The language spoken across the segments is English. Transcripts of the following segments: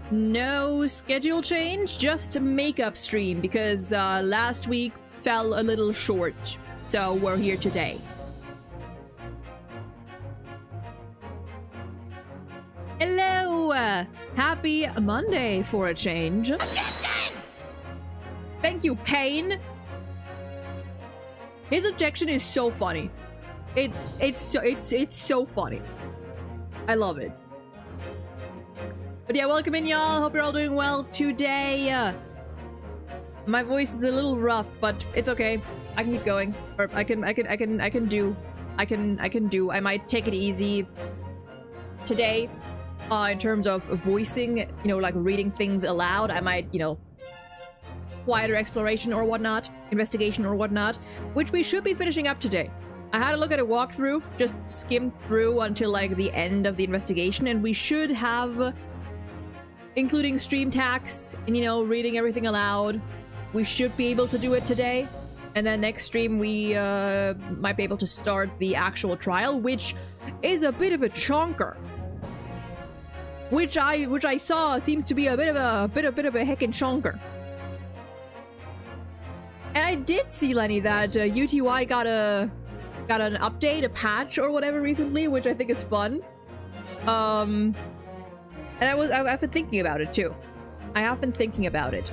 No schedule change, just makeup stream because last week fell a little short, so we're here today. Hello! Happy Monday for a change. Objection! Thank you, Payne. His objection is so funny. It's so funny. I love it. But yeah, welcome in, y'all. Hope you're all doing well today. My voice is a little rough, but it's okay. I can keep going, or I can do. I might take it easy today, in terms of voicing. You know, like reading things aloud. I might, you know, quieter exploration or whatnot, investigation or whatnot, which we should be finishing up today. I had a look at a walkthrough, just skimmed through until like the end of the investigation, and we should have, including stream tax and, you know, reading everything aloud, we should be able to do it today. And then next stream we might be able to start the actual trial, which is a bit of a chonker. Which I saw seems to be a bit of a heckin' chonker. And I did see, Lenny, that UTY got an update, a patch or whatever recently, which I think is fun. And I've been thinking about it too. I have been thinking about it.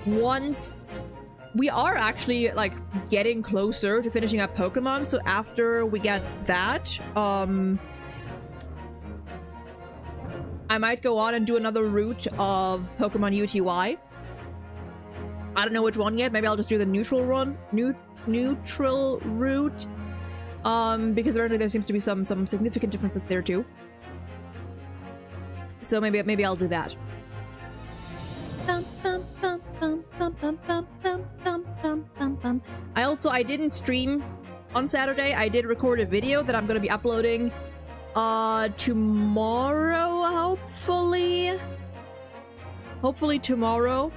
Once we are actually like getting closer to finishing up Pokemon, so after we get that, I might go on and do another route of Pokemon UTY. I don't know which one yet. Maybe I'll just do the neutral route. Because apparently there seems to be some significant differences there too. So maybe I'll do that. I didn't stream on Saturday. I did record a video that I'm gonna be uploading tomorrow, hopefully tomorrow.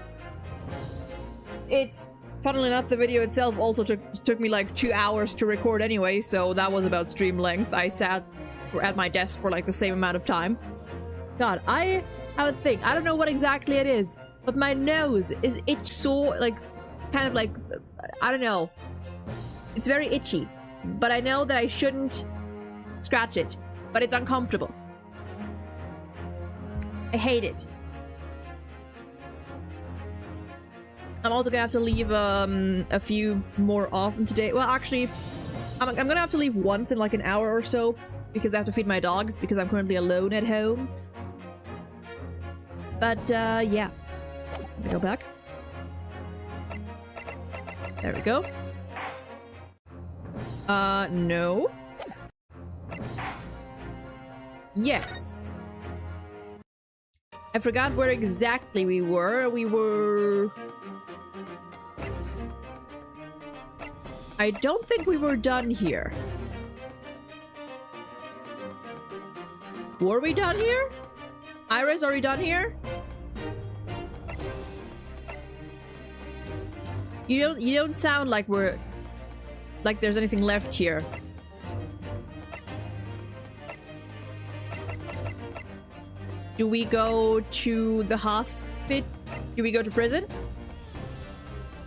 It's, funnily enough, the video itself also took me like 2 hours to record anyway, so that was about stream length. I sat at my desk for like the same amount of time. God, I have a thing. I don't know what exactly it is, but my nose is so like, kind of like, I don't know. It's very itchy, but I know that I shouldn't scratch it, but it's uncomfortable. I hate it. I'm also gonna have to leave a few more often today. Well, actually, I'm gonna have to leave once in like an hour or so because I have to feed my dogs because I'm currently alone at home. But yeah, let me go back. There we go. No. Yes. I forgot where exactly we were. I don't think we were done here. Were we done here? Iris, are we done here? You don't sound like we're... like there's anything left here. Do we go to the hospital? Do we go to prison?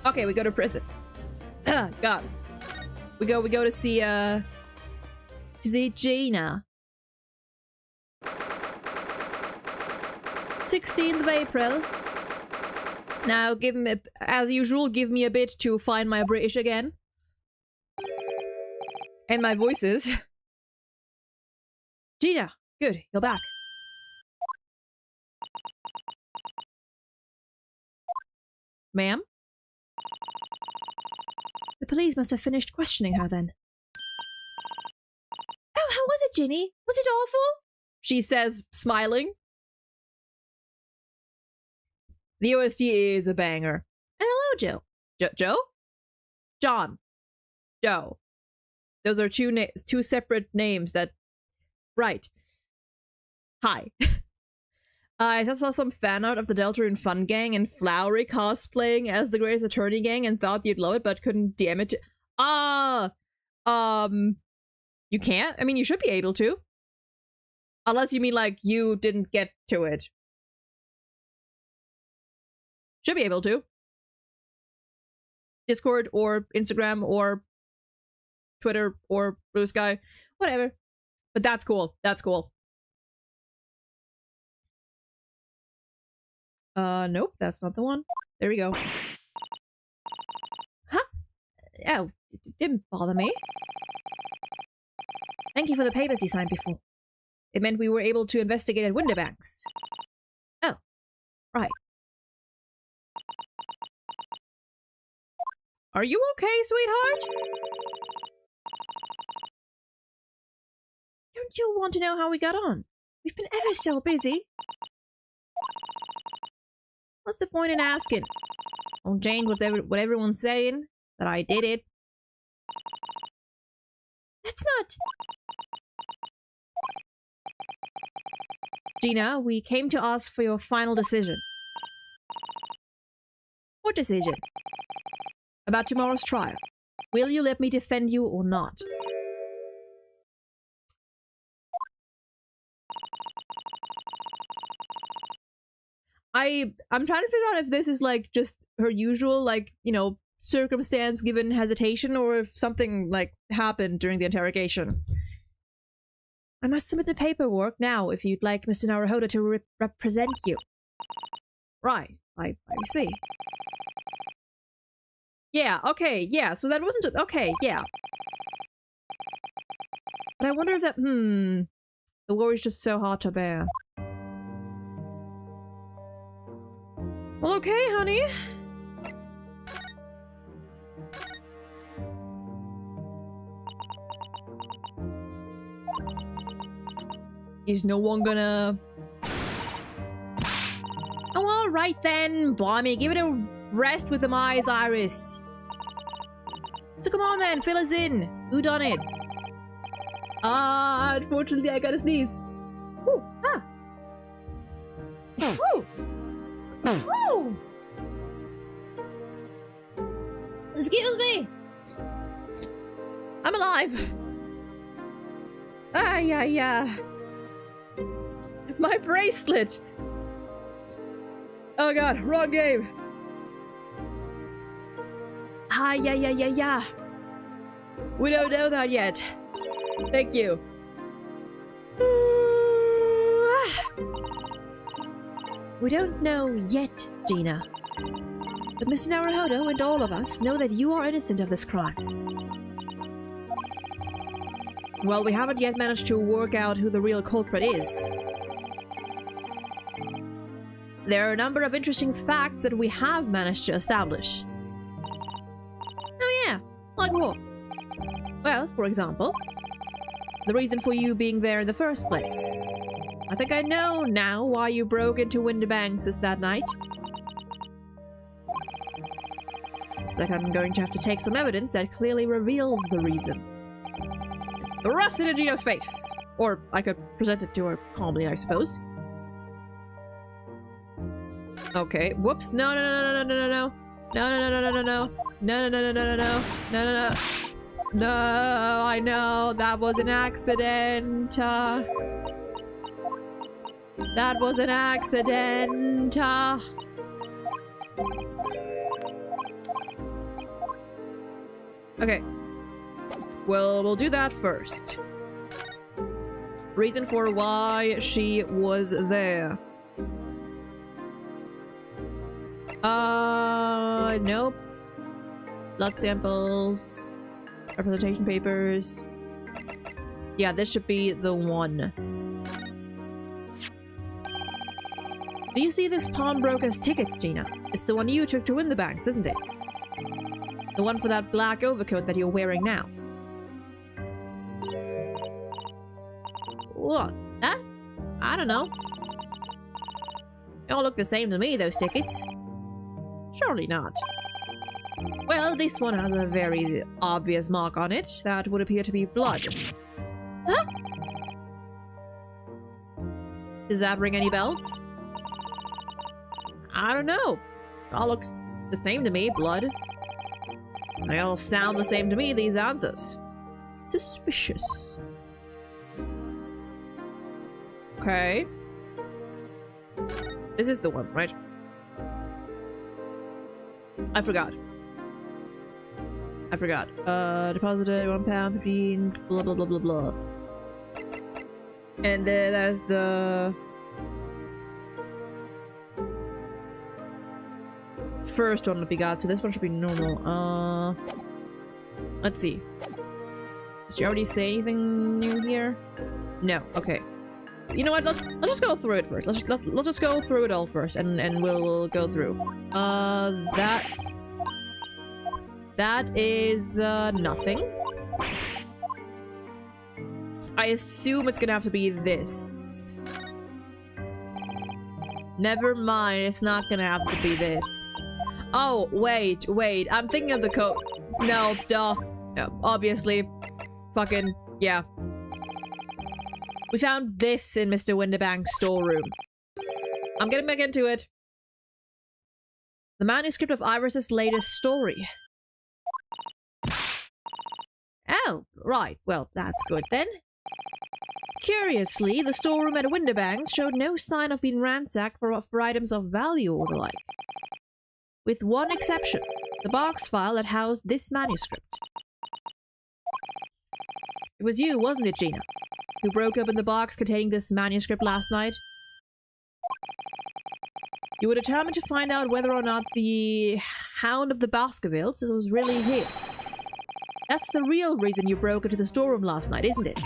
Okay, we go to prison. God. We go to see Gina. 16th of April. Now, give me, as usual, give me a bit to find my British again. And my voices. Gina, good, you're back. Ma'am? The police must have finished questioning her then. Oh, how was it, Ginny? Was it awful? She says, smiling. The OST is a banger. And hello, Joe. Joe? John. Joe. Those are two separate names that... Right. Hi. I just saw some fan art of the Deltarune Fun Gang and Flowery cosplaying as the Greatest Attorney Gang and thought you'd love it but couldn't DM it to... You can't? I mean, you should be able to. Unless you mean, like, you didn't get to it. Should be able to. Discord or Instagram or Twitter or Blue Sky, whatever. But that's cool. That's cool. Nope, that's not the one. There we go. Huh? Oh, it didn't bother me. Thank you for the papers you signed before. It meant we were able to investigate at window banks. Oh, right. Are you okay, sweetheart? Don't you want to know how we got on? We've been ever so busy. What's the point in asking? Don't change what everyone's saying, that I did it. That's not... Gina, we came to ask for your final decision. What decision? About tomorrow's trial. Will you let me defend you or not? I'm trying to figure out if this is like just her usual, like, you know, circumstance given hesitation, or if something like happened during the interrogation. I must submit the paperwork now if you'd like Mr. Naruhodo to represent you. Right, I see. Yeah, okay, yeah, so that wasn't... Okay, yeah. But I wonder if that... The worry's just so hard to bear. Well, okay, honey. Is no one gonna... Oh, alright then. Blimey, give it a rest with them eyes, Iris. So come on then, fill us in. Who done it? Unfortunately, I gotta sneeze. Ooh, ah. Ooh. Ooh. Excuse me. I'm alive. Yeah. My bracelet. Oh god, wrong game. Yeah. We don't know that yet. Thank you. We don't know yet, Gina. But Mr. Naruhodo and all of us know that you are innocent of this crime. Well, we haven't yet managed to work out who the real culprit is. There are a number of interesting facts that we have managed to establish. Oh yeah, like what? Well, for example, the reason for you being there in the first place. I think I know now why you broke into Winterbanks that night. Looks like I'm going to have to take some evidence that clearly reveals the reason. Thrust it in Gina's face! Or I could present it to her calmly, I suppose. Okay, whoops. No. No, I know. That was an accident. That was an accident. Okay. Well, we'll do that first. Reason for why she was there. Nope. Blood samples. Representation papers. Yeah, this should be the one. Do you see this pawnbroker's ticket, Gina? It's the one you took to win the banks, isn't it? The one for that black overcoat that you're wearing now. What? That? I don't know. They all look the same to me, those tickets. Surely not. Well, this one has a very obvious mark on it that would appear to be blood. Huh? Does that ring any bells? I don't know. It all looks the same to me, blood. They all sound the same to me, these answers. Suspicious. Okay. This is the one, right? I forgot. Deposited £1.15, blah blah blah blah blah. And then there's the first one that we got, so this one should be normal. Let's see. Did you already say anything new here? No. Okay. You know what? Let's just go through it first. Let's just go through it all first, and we'll go through. That is nothing. I assume it's gonna have to be this. Never mind, it's not gonna have to be this. Oh, wait. I'm thinking of the code. No, duh. No, obviously. Fucking, yeah. We found this in Mr. Winterbank's storeroom. I'm getting back into it. The manuscript of Iris's latest story. Oh, right. Well, that's good then. Curiously, the storeroom at Winterbanks showed no sign of being ransacked for items of value or the like. With one exception, the box file that housed this manuscript. It was you, wasn't it, Gina, who broke open the box containing this manuscript last night? You were determined to find out whether or not the Hound of the Baskervilles was really here. That's the real reason you broke into the storeroom last night, isn't it?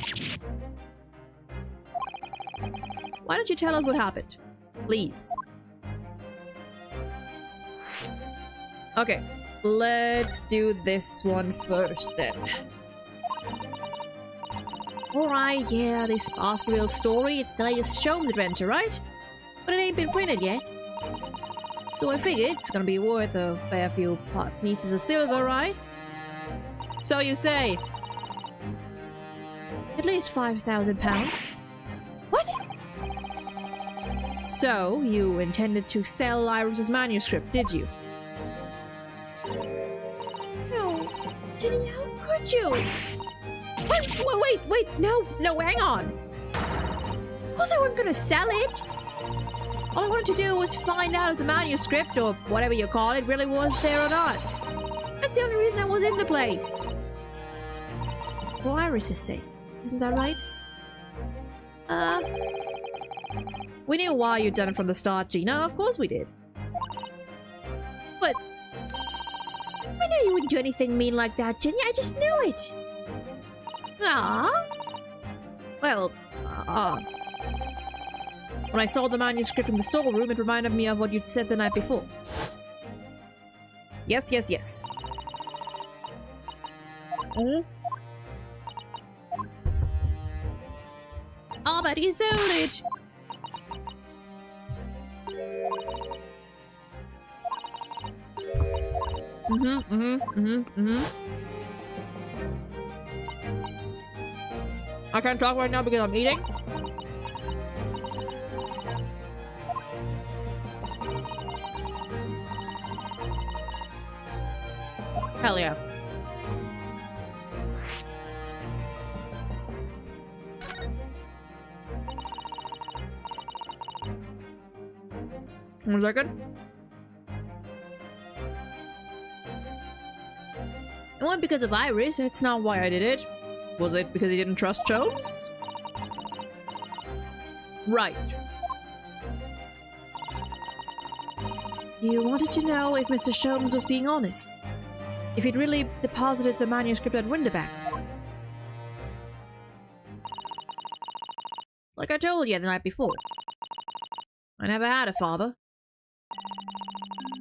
Why don't you tell us what happened? Please. Okay, let's do this one first then. Alright, yeah, this Baskerville story, it's the latest Sholmes adventure, right? But it ain't been printed yet. So I figured it's gonna be worth a fair few pieces of silver, right? So you say. At least £5,000. What? So, you intended to sell Iris's manuscript, did you? No, Ginny, how could you? Wait, no, hang on. Of course I wasn't gonna sell it. All I wanted to do was find out if the manuscript, or whatever you call it, really was there or not. That's the only reason I was in the place. For Iris's sake, isn't that right? We knew why you'd done it from the start, Gina. Of course we did. But I knew you wouldn't do anything mean like that, Ginny. I just knew it. Well, when I saw the manuscript in the storeroom, it reminded me of what you'd said the night before. Yes. Oh, but he sold it! I can't talk right now because I'm eating. Hell yeah. One second. It wasn't because of Iris, it's not why I did it. Was it because he didn't trust Sholmes? Right. You wanted to know if Mr. Sholmes was being honest. If he'd really deposited the manuscript at Winterbanks. Like I told you the night before. I never had a father.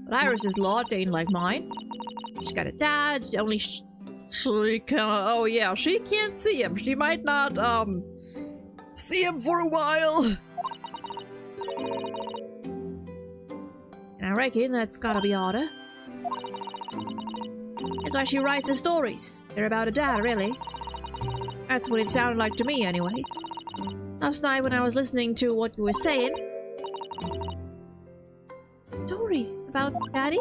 But Iris's lot ain't like mine. She's got a dad, only she can't, oh yeah, she can't see him. She might not, see him for a while. And I reckon that's gotta be harder. That's why she writes her stories. They're about her dad, really. That's what it sounded like to me, anyway. Last night when I was listening to what you were saying. Stories about Daddy?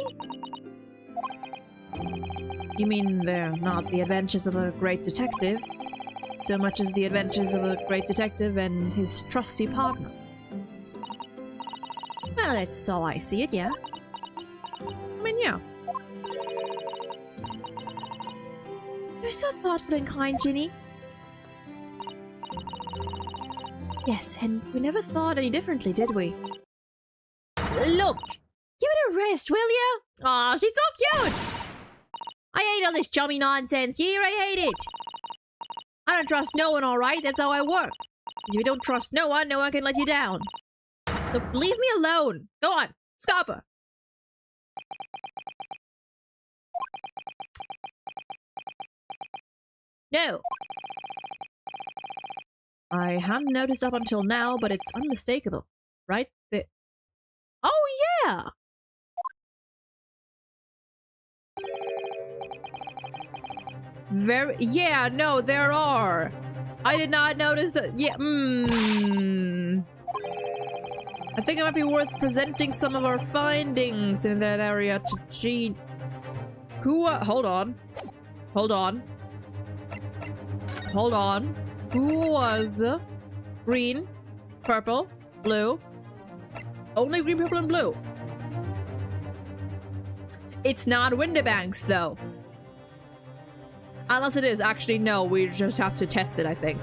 You mean they're not the adventures of a great detective, so much as the adventures of a great detective and his trusty partner? Well, that's how I see it, yeah. I mean, yeah. You're so thoughtful and kind, Ginny. Yes, and we never thought any differently, did we? Look! Give it a rest, will ya? Aw, she's so cute! I hate all this chummy nonsense. Yeah, I hate it. I don't trust no one, alright? That's how I work. Because if you don't trust no one can let you down. So leave me alone. Go on, Scupper. No. I hadn't noticed up until now, but it's unmistakable, right? Oh, yeah! Yeah, no, there are. I did not notice that. Yeah, I think it might be worth presenting some of our findings in that area to Jean. Hold on. Who was green, purple, blue? Only green, purple, and blue. It's not Windibanks, though. Unless it is. Actually, no. We just have to test it, I think.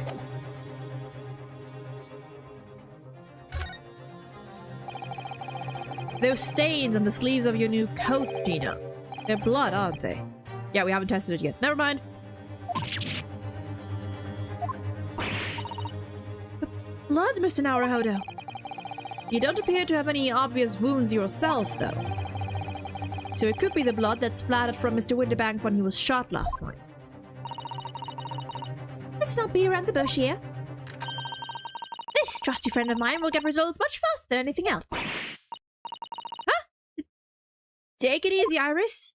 There's stains on the sleeves of your new coat, Gina. They're blood, aren't they? Yeah, we haven't tested it yet. Never mind. Blood, Mr. Naruhodo. You don't appear to have any obvious wounds yourself, though. So it could be the blood that splattered from Mr. Windibank when he was shot last night. Let's not beat around the bush here. This trusty friend of mine will get results much faster than anything else. Huh? Take it easy, Iris.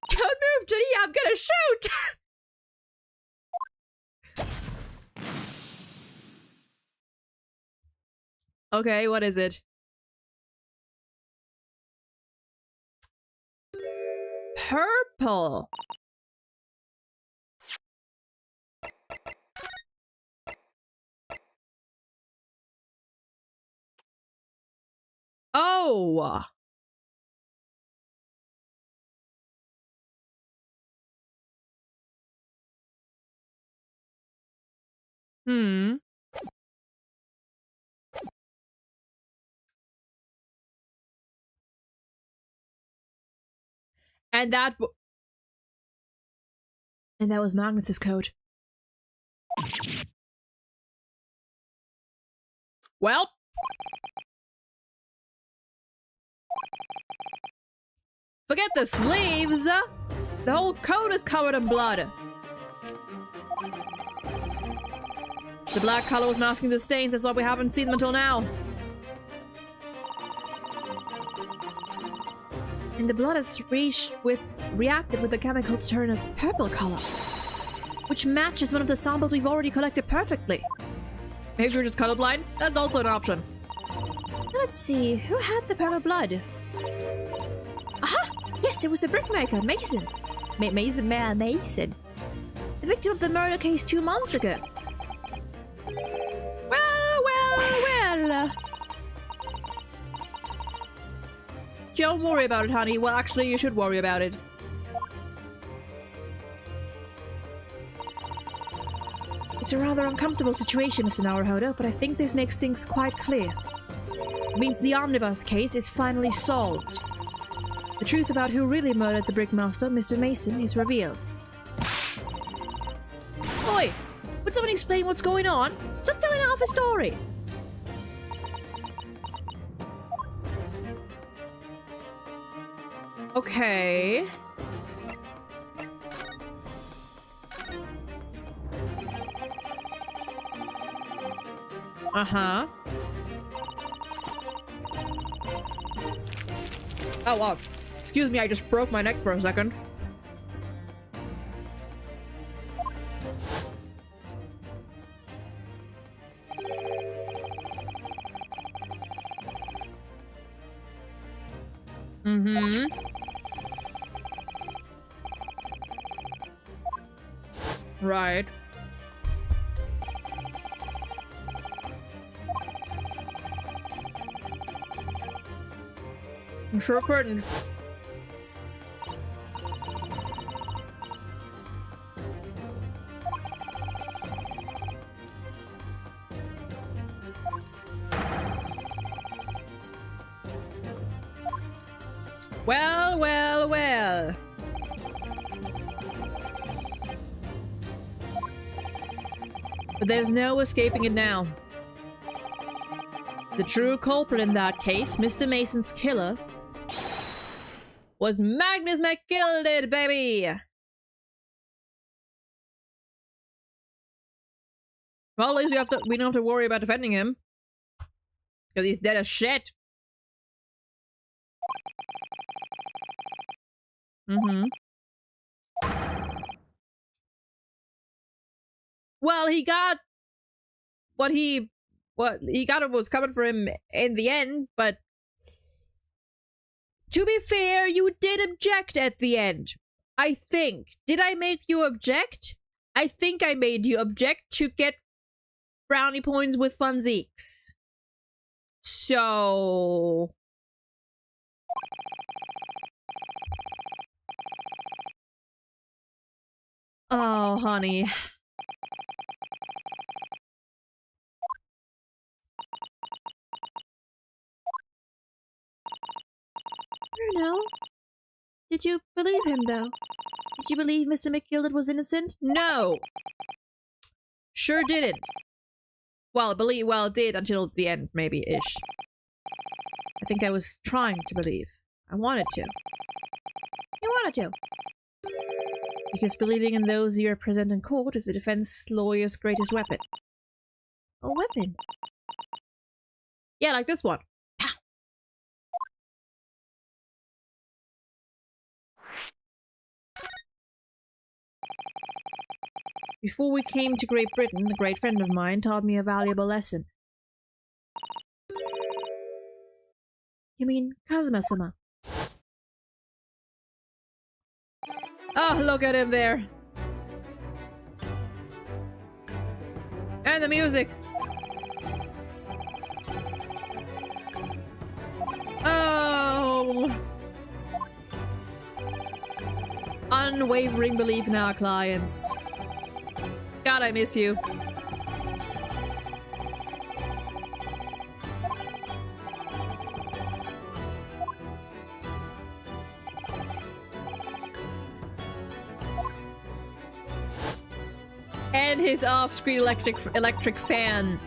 Don't move, Jenny. I'm gonna shoot! Okay, what is it? Purple. Oh. Hmm. And that was Magnus's code. Well. Forget the sleeves. The whole coat is covered in blood. The black color was masking the stains. That's why we haven't seen them until now. And the blood has reacted with the chemical to turn a purple color, which matches one of the samples we've already collected perfectly. Maybe you're just colorblind? That's also an option. Let's see, who had the purple blood? Aha! Yes, it was the brickmaker, Mason. Mason. The victim of the murder case 2 months ago. Well. Don't worry about it, honey. Well, actually, you should worry about it. It's a rather uncomfortable situation, Mr. Naruhodo, but I think this makes things quite clear. It means the omnibus case is finally solved. The truth about who really murdered the brickmaster, Mr. Mason, is revealed. Oi! Would someone explain what's going on? Stop telling half a story! Okay. Uh-huh. Oh, wow. Excuse me, I just broke my neck for a second. Mm-hmm. Right. I'm sure couldn't. Well, well, well. But there's no escaping it now. The true culprit in that case, Mr. Mason's killer, was Magnus McGilded, baby! Well, at least we don't have to worry about defending him. Because he's dead as shit. Mm-hmm. Well, he got what he got was coming for him in the end, but to be fair, you did object at the end. I think. Did I make you object? I think I made you object to get brownie points with Funzeeks. So... oh, honey. I don't know. Did you believe him, though? Did you believe Mr. McGilded was innocent? No! Sure didn't. Well, did until the end, maybe-ish. I think I was trying to believe. I wanted to. You wanted to. Because believing in those you represent in court is a defense lawyer's greatest weapon. A weapon? Yeah, like this one. Before we came to Great Britain, a great friend of mine taught me a valuable lesson. You mean Kazuma-sama? Oh, look at him there. And the music. Oh. Unwavering belief in our clients. God, I miss you. And his off-screen electric fan.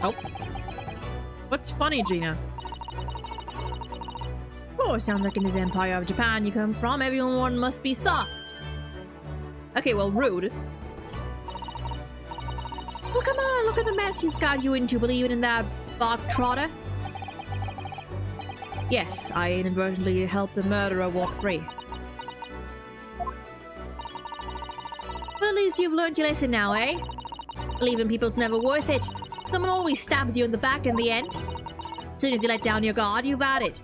Oh. What's funny, Gina? Oh, sounds like in this Empire of Japan you come from, everyone must be soft. Okay, well, rude. Well, come on, look at the mess he's got you into believing in that bot trotter. Yes, I inadvertently helped a murderer walk free. But at least you've learned your lesson now, eh? Believing people's never worth it. Someone always stabs you in the back in the end. As soon as you let down your guard, you've had it.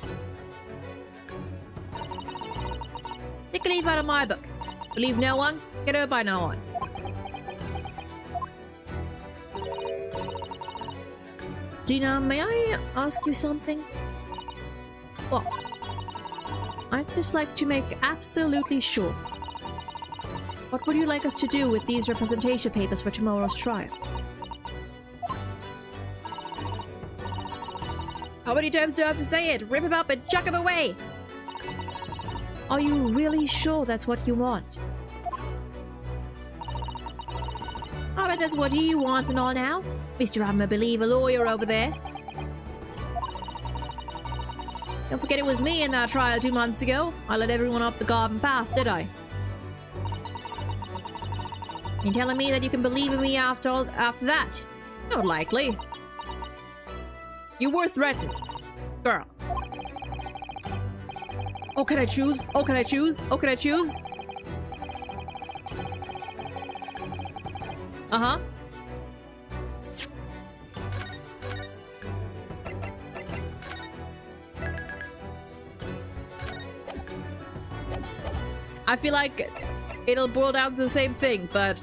Take a leaf out of my book. Believe no one, get hurt by no one. Gina, may I ask you something? What? I'd just like to make absolutely sure. What would you like us to do with these representation papers for tomorrow's trial? How many times do I have to say it? Rip him up and chuck him away! Are you really sure that's what you want? I bet that's what he wants and all now. Mr. I'm a believer lawyer over there. Don't forget it was me in that trial 2 months ago. I let everyone up the garden path, did I? You telling me that you can believe in me after that? Not likely. You were threatened. Girl. Oh, can I choose? Oh, can I choose? Oh, can I choose? Uh-huh. I feel like it'll boil down to the same thing, but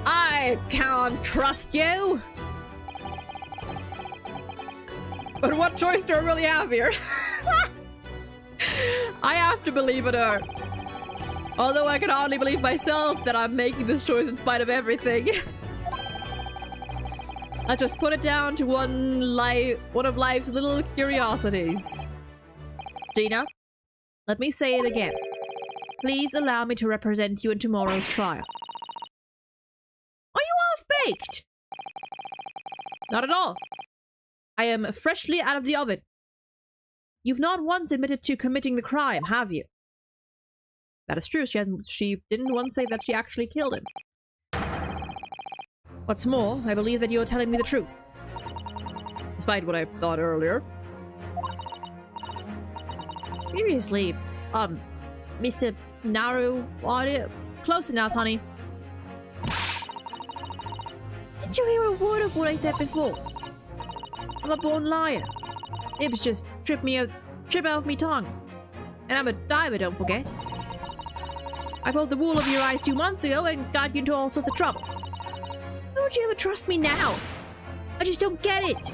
I can't trust you. But what choice do I really have here? I have to believe in her. Although I can hardly believe myself that I'm making this choice in spite of everything. Let's just put it down to one of life's little curiosities. Gina, let me say it again. Please allow me to represent you in tomorrow's trial. Are you half-baked? Not at all. I am freshly out of the oven. You've not once admitted to committing the crime, have you? That is true. She didn't once say that she actually killed him. What's more, I believe that you're telling me the truth. Despite what I thought earlier. Seriously, Mr. Naru, close enough, honey. Did you hear a word of what I said before? I'm a born liar. Ibs just trip out me tongue. And I'm a diver, don't forget. I pulled the wool over your eyes 2 months ago and got you into all sorts of trouble. Why would you ever trust me now? I just don't get it.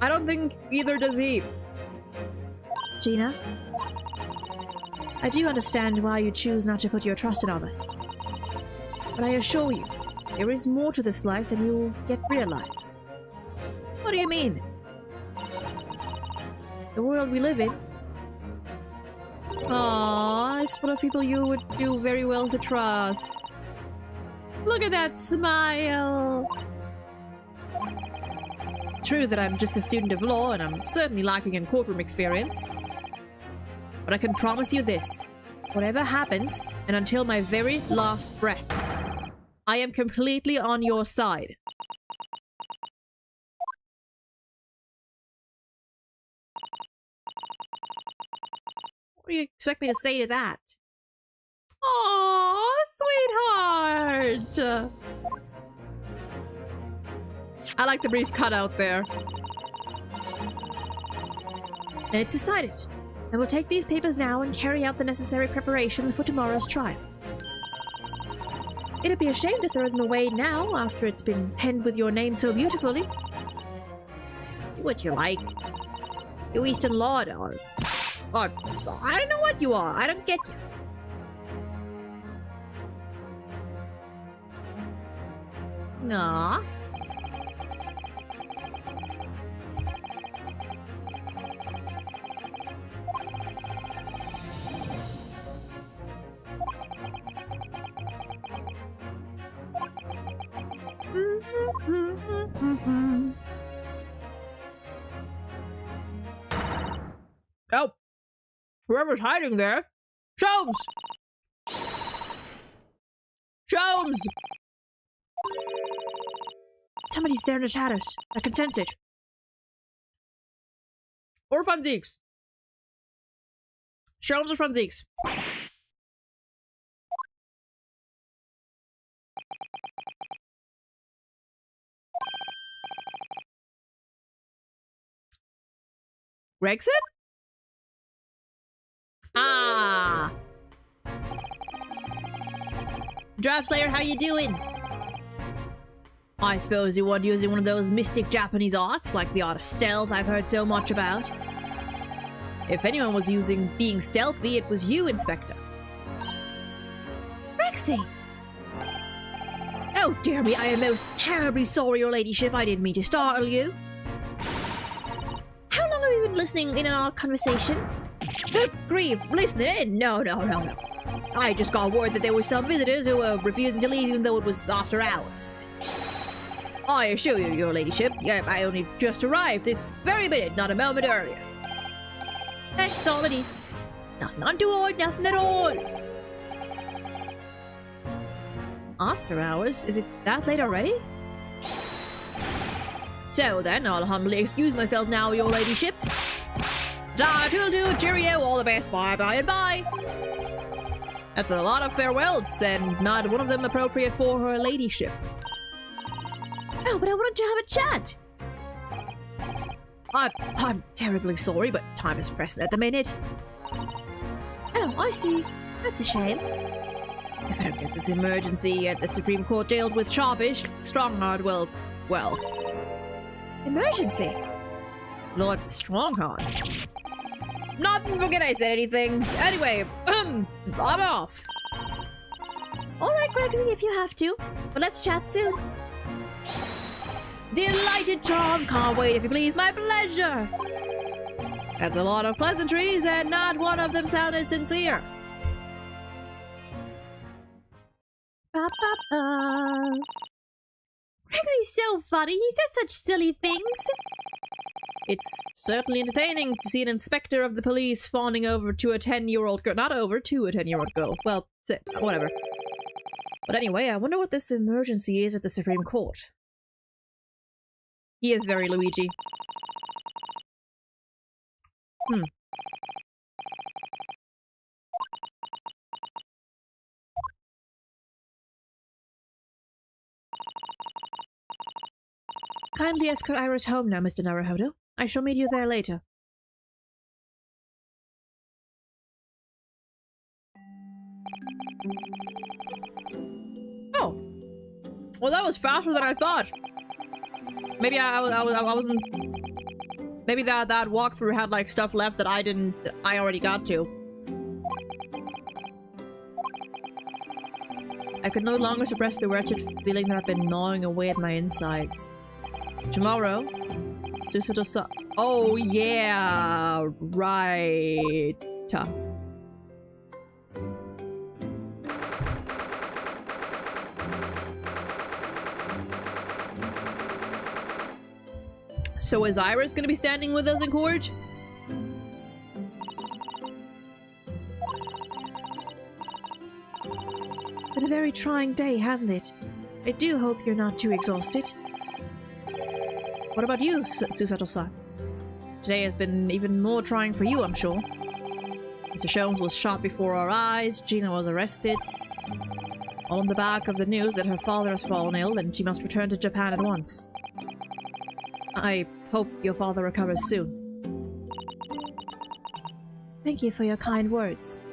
I don't think either does he. Gina, I do understand why you choose not to put your trust in others. But I assure you, there is more to this life than you'll yet realize. What do you mean? The world we live in. Aww, it's full of people you would do very well to trust. Look at that smile! It's true that I'm just a student of law and I'm certainly lacking in courtroom experience. But I can promise you this. Whatever happens, and until my very last breath, I am completely on your side. What do you expect me to say to that? Aww, sweetheart! I like the brief cutout there. And it's decided. I will take these papers now and carry out the necessary preparations for tomorrow's trial. It'd be a shame to throw them away now, after it's been penned with your name so beautifully. Do what you like. You Eastern Lord or I don't know what you are. I don't get you. Nah. Oh, whoever's hiding there. Sholmes! Sholmes! Somebody's there in the shadows. I can sense it. Or Funzeeks. Sholmes or Funzeeks. Gregson? Ah! Draft Slayer, how you doing? I suppose you weren't using one of those mystic Japanese arts, like the art of stealth I've heard so much about. If anyone was using being stealthy, it was you, Inspector. Rexy! Oh dear me, I am most terribly sorry, your ladyship. I didn't mean to startle you. How long have you been listening in on our conversation? Good grief, listening in? No. I just got word that there were some visitors who were refusing to leave even though it was after hours. I assure you, your ladyship, I only just arrived this very minute, not a moment earlier. That's all it is. Nothing untoward, nothing at all. After hours? Is it that late already? So then, I'll humbly excuse myself now, your ladyship. Da-toodle-doo, cheerio, all the best, bye-bye and bye. That's a lot of farewells, and not one of them appropriate for her ladyship. Oh, but I wanted to have a chat. I'm terribly sorry, but time is pressing at the minute. Oh, I see. That's a shame. If I don't get this emergency at the Supreme Court dealt with sharpish, Strongheart will, well... Emergency? Lord Strongheart. Not forget I said anything. Anyway, I'm off. Alright, Grexy, if you have to. But let's chat soon. Delighted, John. Can't wait, if you please. My pleasure. That's a lot of pleasantries, and not one of them sounded sincere. Gregsy's so funny. He said such silly things. It's certainly entertaining to see an inspector of the police fawning over to a 10-year-old girl. Not over, to a 10-year-old girl. Well, whatever. But anyway, I wonder what this emergency is at the Supreme Court. He is very Luigi. Kindly escort Iris home now, Mr. Naruhodo. I shall meet you there later. Oh. Well, that was faster than I thought. Maybe I wasn't... Maybe that walkthrough had, like, stuff left that I already got to. I could no longer suppress the wretched feeling that had been gnawing away at my insides. Tomorrow, Susato-san. Oh, yeah! Right. So is Iris gonna be standing with us in court? Been a very trying day, hasn't it? I do hope you're not too exhausted. What about you, Susato-san? Today has been even more trying for you, I'm sure. Mr. Sholmes was shot before our eyes, Gina was arrested. All on the back of the news that her father has fallen ill and she must return to Japan at once. I hope your father recovers soon. Thank you for your kind words.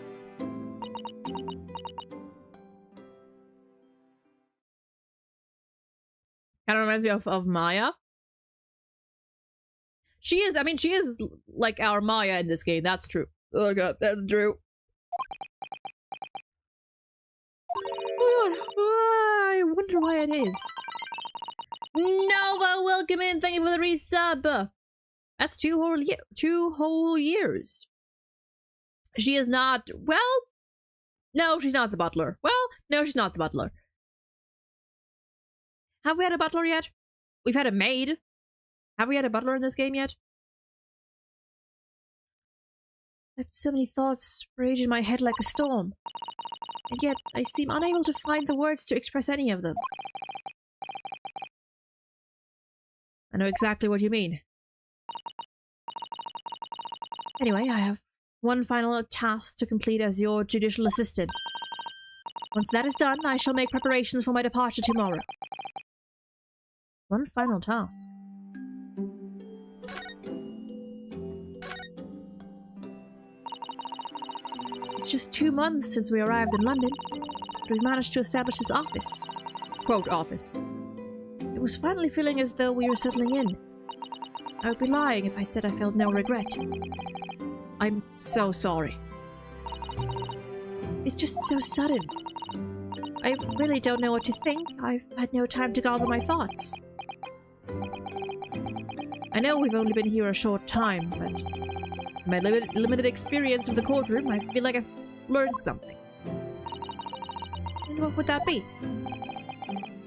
Kind of reminds me of Maya. She is, I mean, she is like our Maya in this game, that's true. Oh god, that's true. Oh god, I wonder why it is. Nova, welcome in, thank you for the resub. That's 2 whole years. She is not, well, no, she's not the butler. Well, no, she's not the butler. Have we had a butler yet? We've had a maid. Have we had a butler in this game yet? I had so many thoughts rage in my head like a storm. And yet, I seem unable to find the words to express any of them. I know exactly what you mean. Anyway, I have one final task to complete as your judicial assistant. Once that is done, I shall make preparations for my departure tomorrow. One final task. It's just 2 months since we arrived in London, but we've managed to establish this office. Quote, office. It was finally feeling as though we were settling in. I would be lying if I said I felt no regret. I'm so sorry. It's just so sudden. I really don't know what to think. I've had no time to gather my thoughts. I know we've only been here a short time, but in my limited experience of the courtroom, I feel like I've learned something. And what would that be?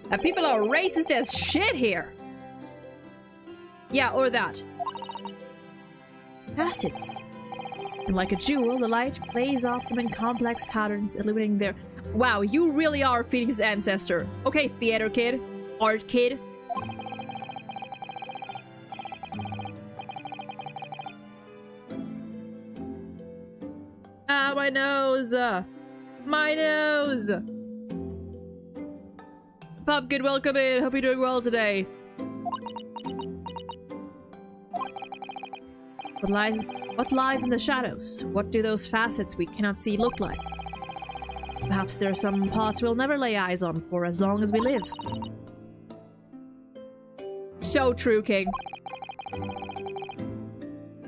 That people are racist as shit here! Yeah, or that. Facets. And like a jewel, the light plays off them in complex patterns, illuminating their... Wow, you really are Phoenix's ancestor. Okay, theater kid. Art kid. Ah, my nose! My nose! Pumpkin, welcome in. Hope you're doing well today. What lies in the shadows? What do those facets we cannot see look like? Perhaps there are some parts we'll never lay eyes on for as long as we live. So true, King.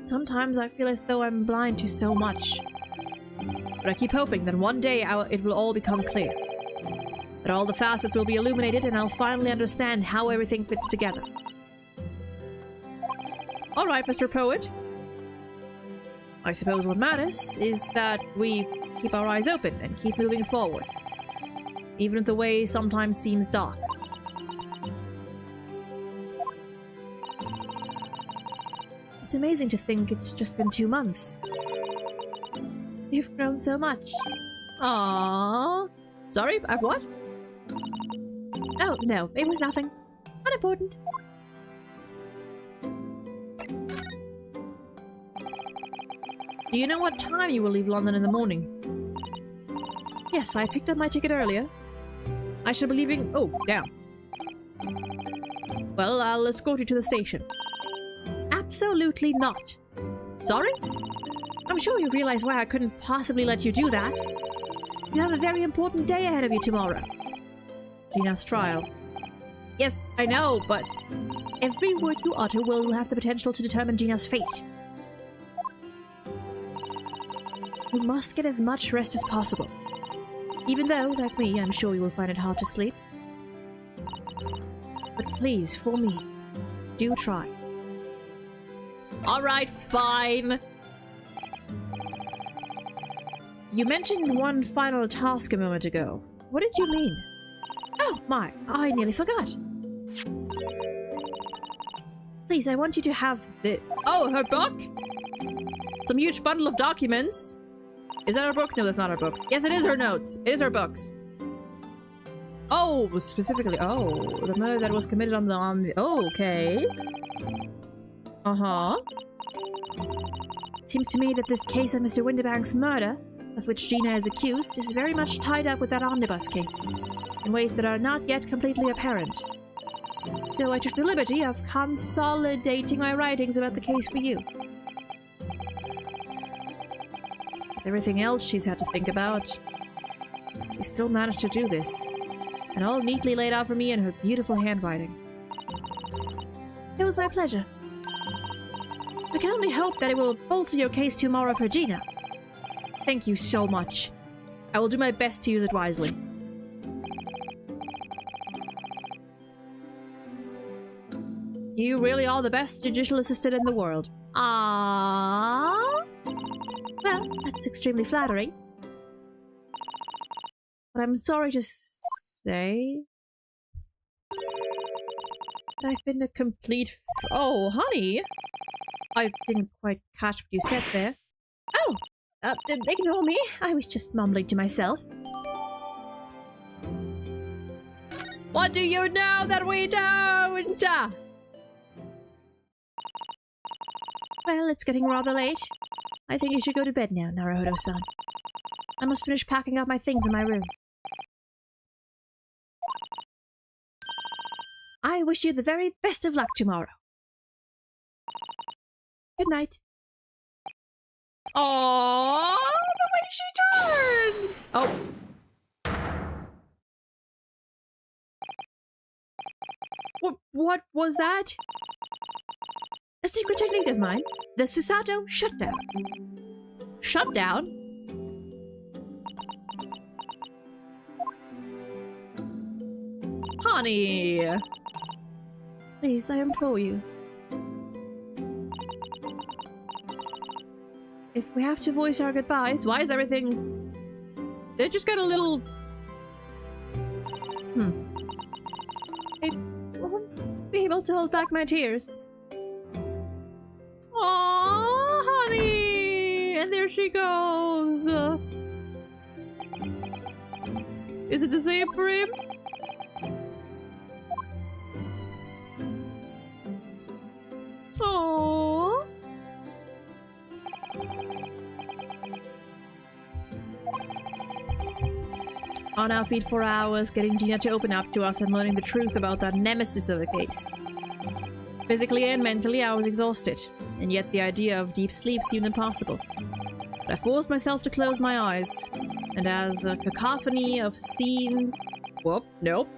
Sometimes I feel as though I'm blind to so much. But I keep hoping that one day it will all become clear. That But all the facets will be illuminated and I'll finally understand how everything fits together. Alright, Mr. Poet. I suppose what matters is that we keep our eyes open and keep moving forward. Even if the way sometimes seems dark. It's amazing to think it's just been 2 months. You've grown so much. Aww. Sorry, I've what? Oh, no, it was nothing. Unimportant. Do you know what time you will leave London in the morning? Yes, I picked up my ticket earlier. I shall be leaving— oh, damn. Well, I'll escort you to the station. Absolutely not. Sorry? I'm sure you realize why I couldn't possibly let you do that. You have a very important day ahead of you tomorrow. Gina's trial. Yes, I know, but every word you utter will have the potential to determine Gina's fate. You must get as much rest as possible. Even though, like me, I'm sure you will find it hard to sleep. But please, for me, do try. Alright, fine! You mentioned one final task a moment ago. What did you mean? Oh my, I nearly forgot. Please, I want you to have the— oh, her book? Some huge bundle of documents? Is that her book? No, that's not her book. Yes, it is her notes. It is her books. Oh, specifically— oh, the murder that was committed on the— oh, okay. Uh-huh. It seems to me that this case of Mr. Winterbank's murder, of which Gina is accused, is very much tied up with that omnibus case, in ways that are not yet completely apparent. So I took the liberty of consolidating my writings about the case for you. With everything else she's had to think about, she still managed to do this, and all neatly laid out for me in her beautiful handwriting. It was my pleasure. I can only hope that it will bolster your case tomorrow for Gina. Thank you so much. I will do my best to use it wisely. You really are the best judicial assistant in the world. Aww. Well, that's extremely flattering. But I'm sorry to say that I've been a complete oh, honey! I didn't quite catch what you said there. Oh! Ignore me. I was just mumbling to myself. What do you know that we don't? Well, it's getting rather late. I think you should go to bed now, Naruhodo-san. I must finish packing up my things in my room. I wish you the very best of luck tomorrow. Good night. Aww, the way she turned! Oh. What was that? A secret technique of mine. The Susato shutdown. Shutdown? Honey! Please, I implore you. If we have to voice our goodbyes, why is everything— they just got a little— I won't be able to hold back my tears. Aww, honey! And there she goes! Is it the same for him? Aww. On our feet for hours, getting Gina to open up to us and learning the truth about that nemesis of the case. Physically and mentally, I was exhausted, and yet the idea of deep sleep seemed impossible. But I forced myself to close my eyes, and as a cacophony of scene— whoop, nope.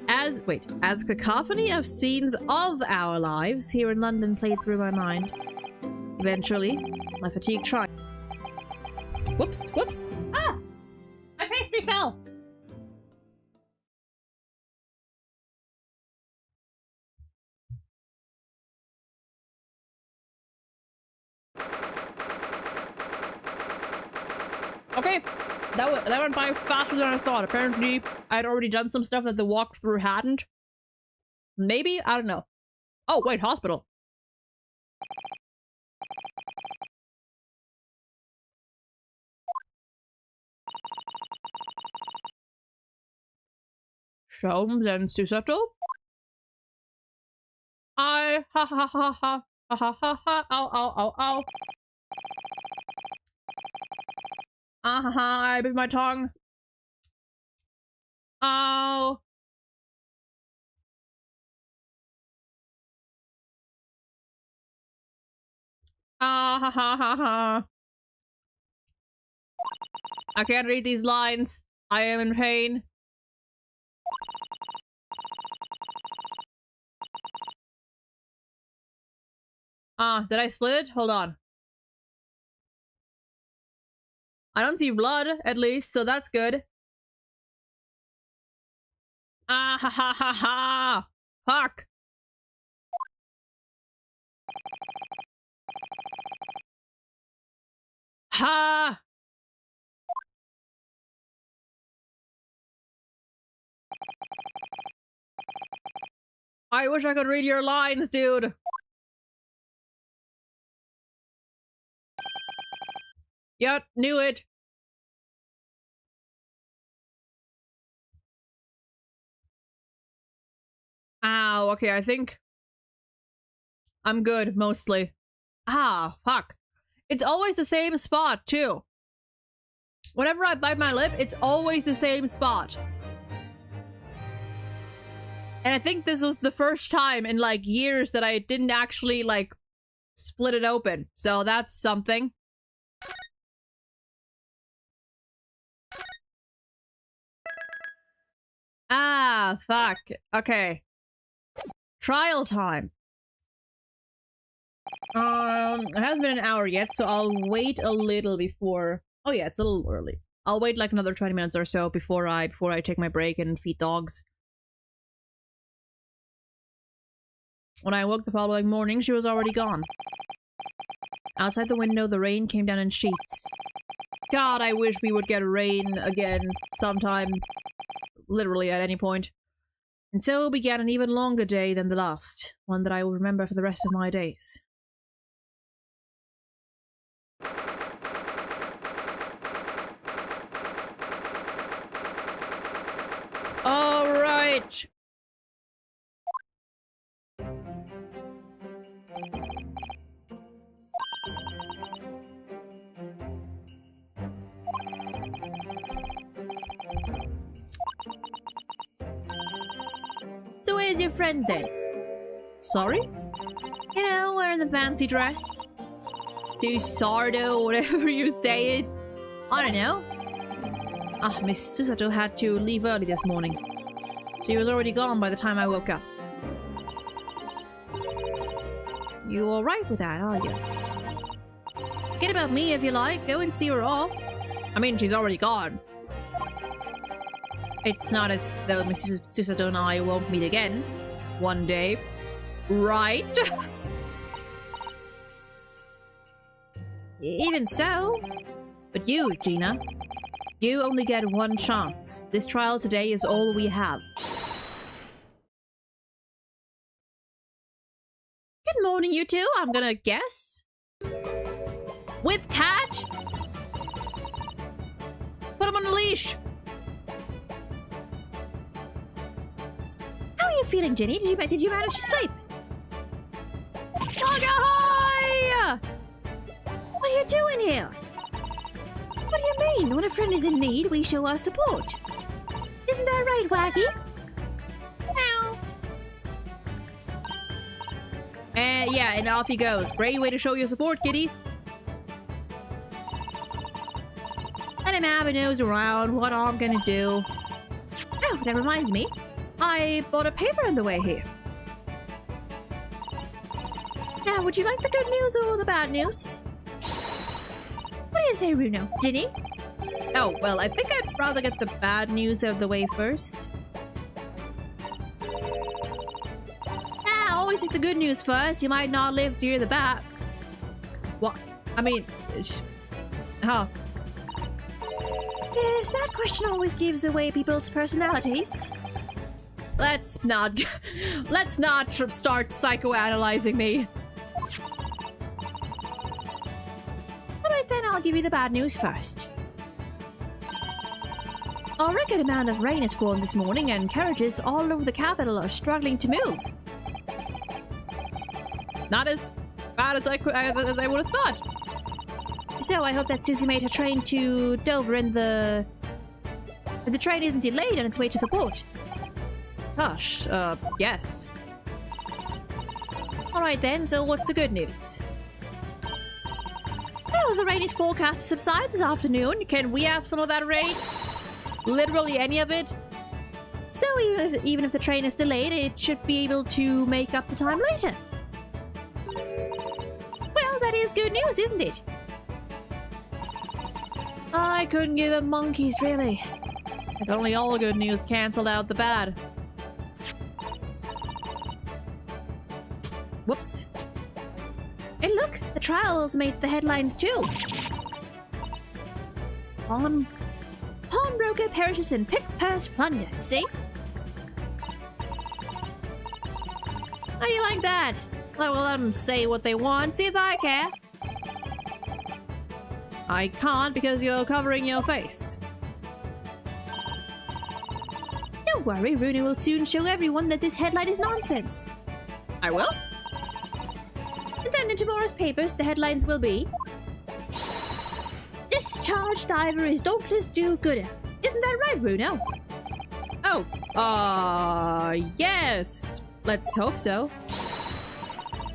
As cacophony of scenes of our lives here in London played through my mind. Eventually, my fatigue tried. Whoops, whoops! Ah! My pastry fell! Okay. That went by faster than I thought. Apparently, I had already done some stuff that the walkthrough hadn't. Maybe? I don't know. Oh, wait, hospital. Sholmes and Susato? Ha ha ha ha ha ha ha ha ow ow ow ow. Ha ha, I bit my tongue. Ow. Ha ha ha ha. I can't read these lines. I am in pain. Did I split it? Hold on. I don't see blood, at least, so that's good. Ha ha ha ha! Fuck! Ha! I wish I could read your lines, dude. Yep, knew it. Ow, okay, I think I'm good, mostly. Ah, fuck. It's always the same spot, too. Whenever I bite my lip, it's always the same spot. And I think this was the first time in, like, years that I didn't actually, like, split it open. So that's something. Ah, fuck. Okay. Trial time. It hasn't been an hour yet, so I'll wait a little before... Oh yeah, it's a little early. I'll wait like another 20 minutes or so before I take my break and feed dogs. When I woke the following morning, she was already gone. Outside the window, the rain came down in sheets. God, I wish we would get rain again sometime. Literally at any point. And so began an even longer day than the last, one that I will remember for the rest of my days. All right. So where's your friend then? Sorry? You know, wearing the fancy dress. Susardo, whatever you say it. I don't know. Miss Susato had to leave early this morning. She was already gone by the time I woke up. You alright with that, are you? Forget about me if you like. Go and see her off. I mean, she's already gone. It's not as though Mrs. Susato and I won't meet again. One day. Right? Even so. But you, Gina. You only get one chance. This trial today is all we have. Good morning, you two. I'm gonna guess. With Cat? Put him on a leash. How are you feeling, Jenny? Did you manage to sleep? Log ahoy! What are you doing here? What do you mean? When a friend is in need, we show our support. Isn't that right, Waggy? Meow. Yeah, and off he goes. Great way to show your support, kitty. Let him have a nose around what I'm gonna do. Oh, that reminds me. I bought a paper on the way here. Now, would you like the good news or the bad news? What do you say, Runo? Ginny? Oh, well, I think I'd rather get the bad news out of the way first. Always take the good news first. You might not live to hear the bad. What? I mean... Huh. Yes, that question always gives away people's personalities. Let's not start psychoanalyzing me. Alright then, I'll give you the bad news first. A record amount of rain has fallen this morning, and carriages all over the capital are struggling to move. Not as bad as I would have thought. So I hope that Susie made her train to Dover and the train isn't delayed on its way to the port. Gosh, yes. Alright then, so what's the good news? Well, the rain is forecast to subside this afternoon. Can we have some of that rain? Literally any of it? So even if the train is delayed, it should be able to make up the time later. Well, that is good news, isn't it? I couldn't give a monkeys, really. If only all good news cancelled out the bad. Whoops. Hey look, the trials made the headlines too. Pawnbroker perishes in pick-purse plunder, see? How do you like that? Well, let them say what they want, see if I care. I can't because you're covering your face. Don't worry, Rooney will soon show everyone that this headline is nonsense. I will? And then in tomorrow's papers, the headlines will be... Discharged diver is doubtless do-gooder. Isn't that right, Bruno? Oh, yes. Let's hope so.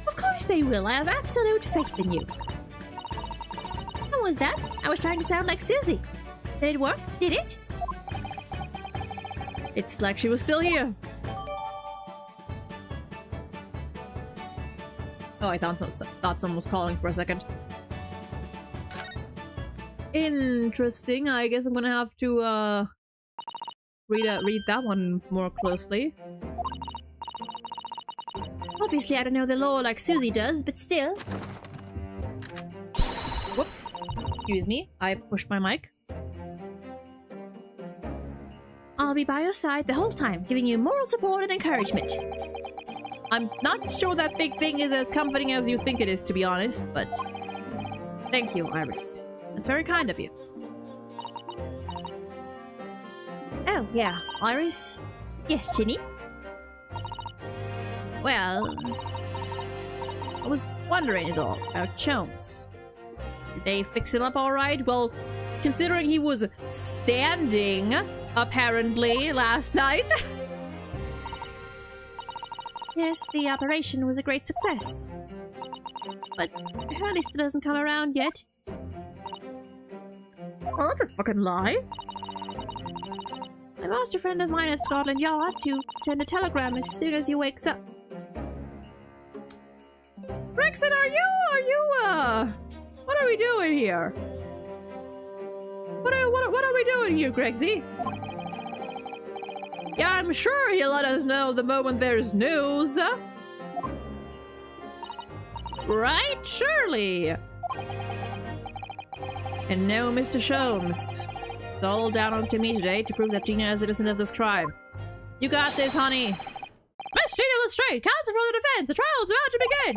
Of course they will. I have absolute faith in you. How was that? I was trying to sound like Susie. Did it work? Did it? It's like she was still here. Oh, I thought someone was calling for a second. Interesting. I guess I'm gonna have to read that one more closely. Obviously, I don't know the law like Susie does, but still. Whoops. Excuse me. I pushed my mic. I'll be by your side the whole time, giving you moral support and encouragement. I'm not sure that big thing is as comforting as you think it is, to be honest, but... Thank you, Iris. That's very kind of you. Oh, yeah, Iris? Yes, Ginny? Well... I was wondering is all, about Jones. Did they fix him up alright? Well, considering he was standing, apparently, last night. Yes, the operation was a great success. But Hurley still hasn't come around yet. Well, that's a fucking lie. I've asked a friend of mine at Scotland Yard to send a telegram as soon as he wakes up. Rexon, are you, what are we doing here? What are we doing here, Gregsy? Yeah, I'm sure he'll let us know the moment there's news. Right, surely. And no, Mr. Sholmes. It's all down onto me today to prove that Gina is innocent of this crime. You got this, honey. Miss Gina Lestrade, counsel for the defense. The trial is about to begin.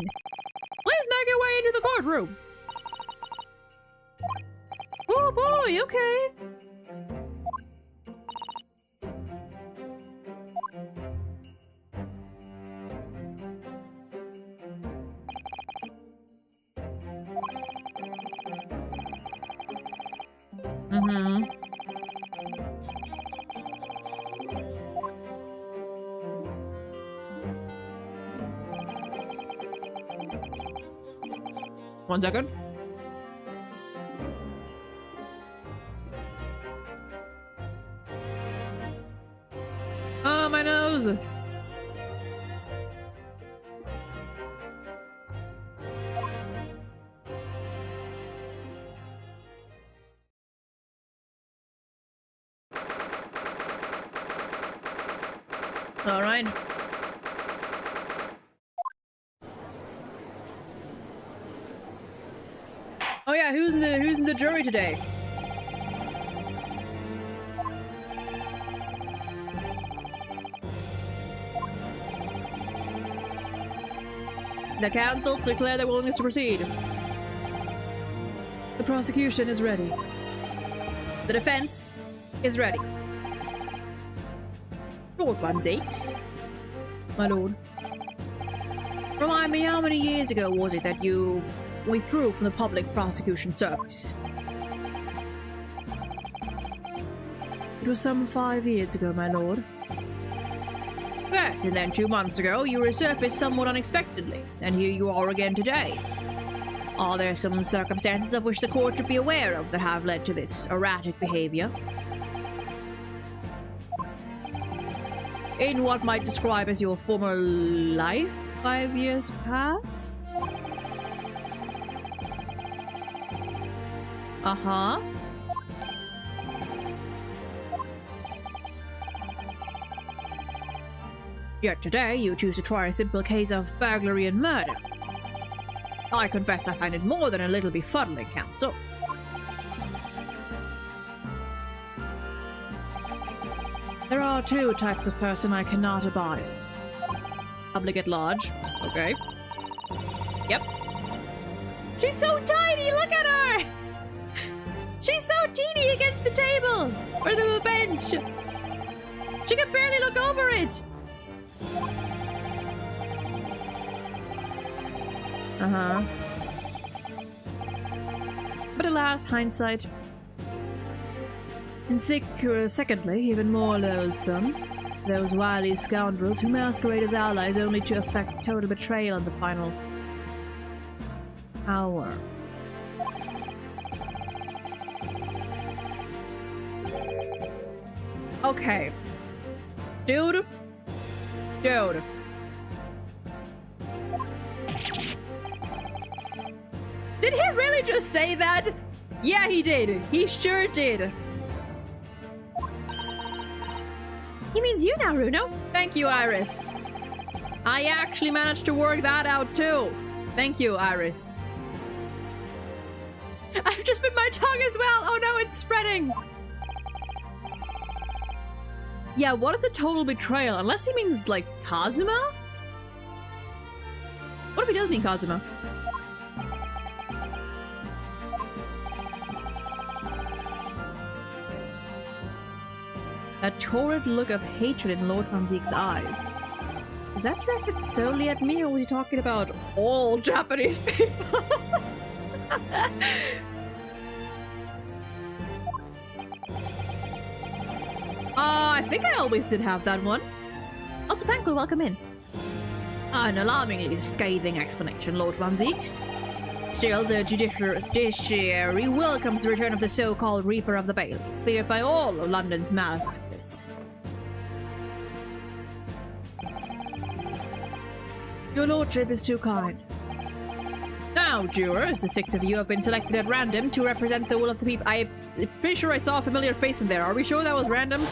Please make your way into the courtroom. Oh boy, okay. Mm-hmm. One second. Oh, my nose! All right. Oh yeah, who's in the jury today? The council declare their willingness to proceed. The prosecution is ready. The defense is ready. Lord Van Zakes. My lord. Remind me, how many years ago was it that you withdrew from the public prosecution service? It was some 5 years ago, my lord. Yes, and then 2 months ago you resurfaced somewhat unexpectedly, and here you are again today. Are there some circumstances of which the court should be aware of that have led to this erratic behavior? In what might describe as your former life 5 years past? Uh-huh. Yet today, you choose to try a simple case of burglary and murder. I confess I find it more than a little befuddling, counsel. There are 2 types of person I cannot abide. Public at large. Okay. Yep. She's so tiny! Look at her! She's so teeny against the table! Or the bench! She can barely look over it! Uh-huh. But alas, hindsight. And secondly, even more loathsome, those wily scoundrels who masquerade as allies only to effect total betrayal on the final hour. Okay. Dude. Did he really just say that? Yeah, he did. He sure did. He means you now, Runo. Thank you, Iris. I actually managed to work that out too. Thank you, Iris. I've just bit my tongue as well. Oh no, it's spreading. Yeah, what is a total betrayal? Unless he means, like, Kazuma? What if he does mean Kazuma? A torrid look of hatred in Lord Van Zeek's eyes. Was that directed solely at me, or was he talking about all Japanese people? I think I always did have that one. Altapanko, welcome in. An alarmingly scathing explanation, Lord Van Zeeks. Still, the judiciary welcomes the return of the so-called Reaper of the Bailey, feared by all of London's malefactors. Your lordship is too kind. Now, jurors, the 6 of you have been selected at random to represent the will of the people. I'm pretty sure I saw a familiar face in there. Are we sure that was random?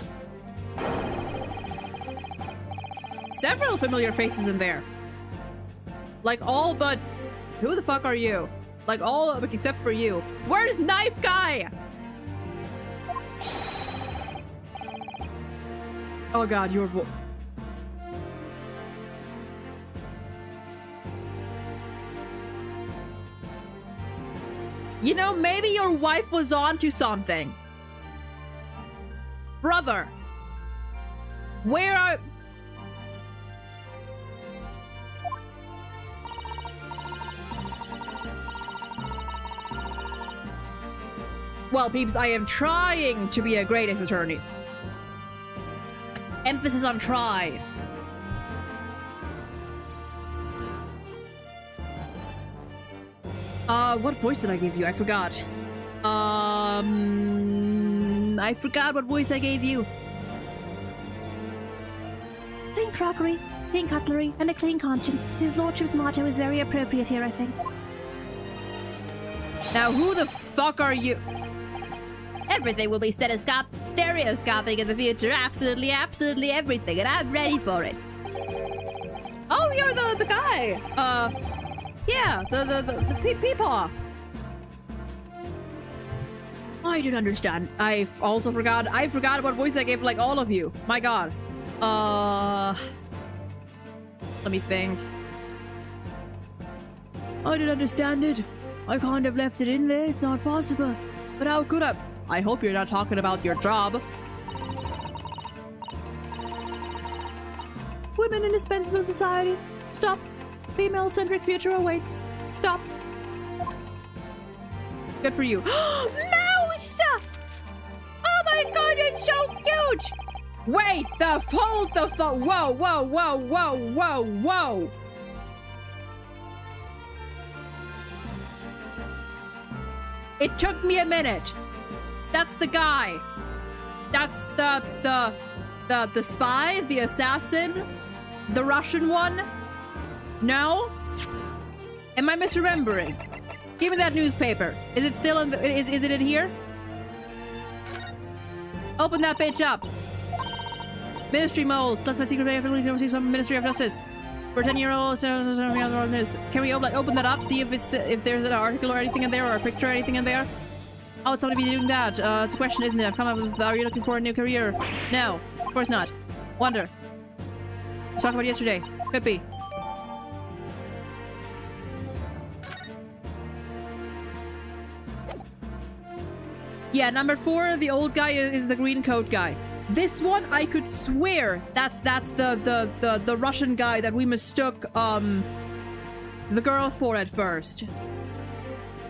Several familiar faces in there. Like all but... Who the fuck are you? Like all but except for you. Where's Knife Guy? Oh god, your voice. You know, maybe your wife was onto something. Brother. Where are... Well, peeps, I am trying to be a great ex-attorney. Emphasis on try. What voice did I give you? I forgot. I forgot what voice I gave you. Clean crockery, clean cutlery, and a clean conscience. His lordship's motto is very appropriate here, I think. Now, who the fuck are you? Everything will be stereoscopic in the future. Absolutely, absolutely everything, and I'm ready for it. Oh, you're the guy. Yeah, the peepaw. I don't understand. I forgot what voice I gave like all of you. My god. Let me think. I didn't understand it. I can't have left it in there. It's not possible. But how could I? I hope you're not talking about your job. Women indispensable in society. Stop. Female-centric future awaits. Stop. Good for you. Mouse! Oh my god, it's so cute! Wait, hold the phone. Whoa, whoa, whoa, whoa, whoa, whoa. It took me a minute. That's the guy. That's the spy, the assassin, the Russian one. No? Am I misremembering? Give me that newspaper. Is it still in the, is it in here? Open that bitch up. Ministry moles. Classified secret overseas from Ministry of Justice. For 10-year-old news. Can we open that up? See if there's an article or anything in there, or a picture or anything in there? How would somebody be doing that? It's a question, isn't it? I've come up with, are you looking for a new career? No, of course not. Wonder. Let's talk about yesterday. Could be. Yeah, number 4, the old guy is the green coat guy. This one, I could swear that's the Russian guy that we mistook the girl for at first.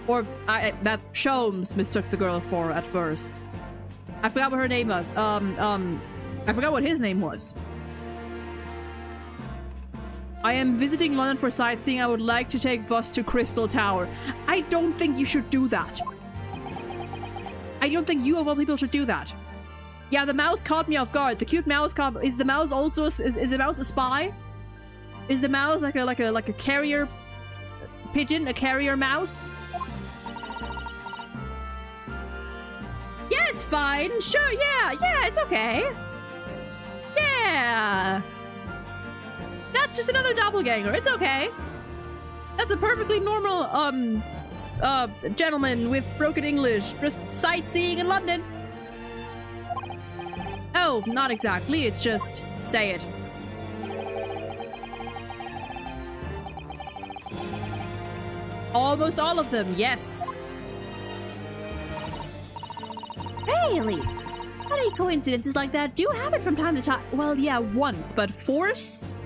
Or that Sholmes mistook the girl for at first. I forgot what her name was. I forgot what his name was. I am visiting London for sightseeing. I would like to take bus to Crystal Tower. I don't think you should do that. I don't think you of all people should do that. Yeah, the mouse caught me off guard. The cute mouse caught. Is the mouse also? Is the mouse a spy? Is the mouse like a carrier pigeon? A carrier mouse? Yeah, it's fine. Sure. Yeah, it's okay. Yeah. That's just another doppelganger. It's okay. That's a perfectly normal gentleman with broken English, just sightseeing in London. Oh, not exactly. It's just... say it. Almost all of them, yes. Really? Funny coincidences like that do happen from time to time. Well, yeah, once, but force?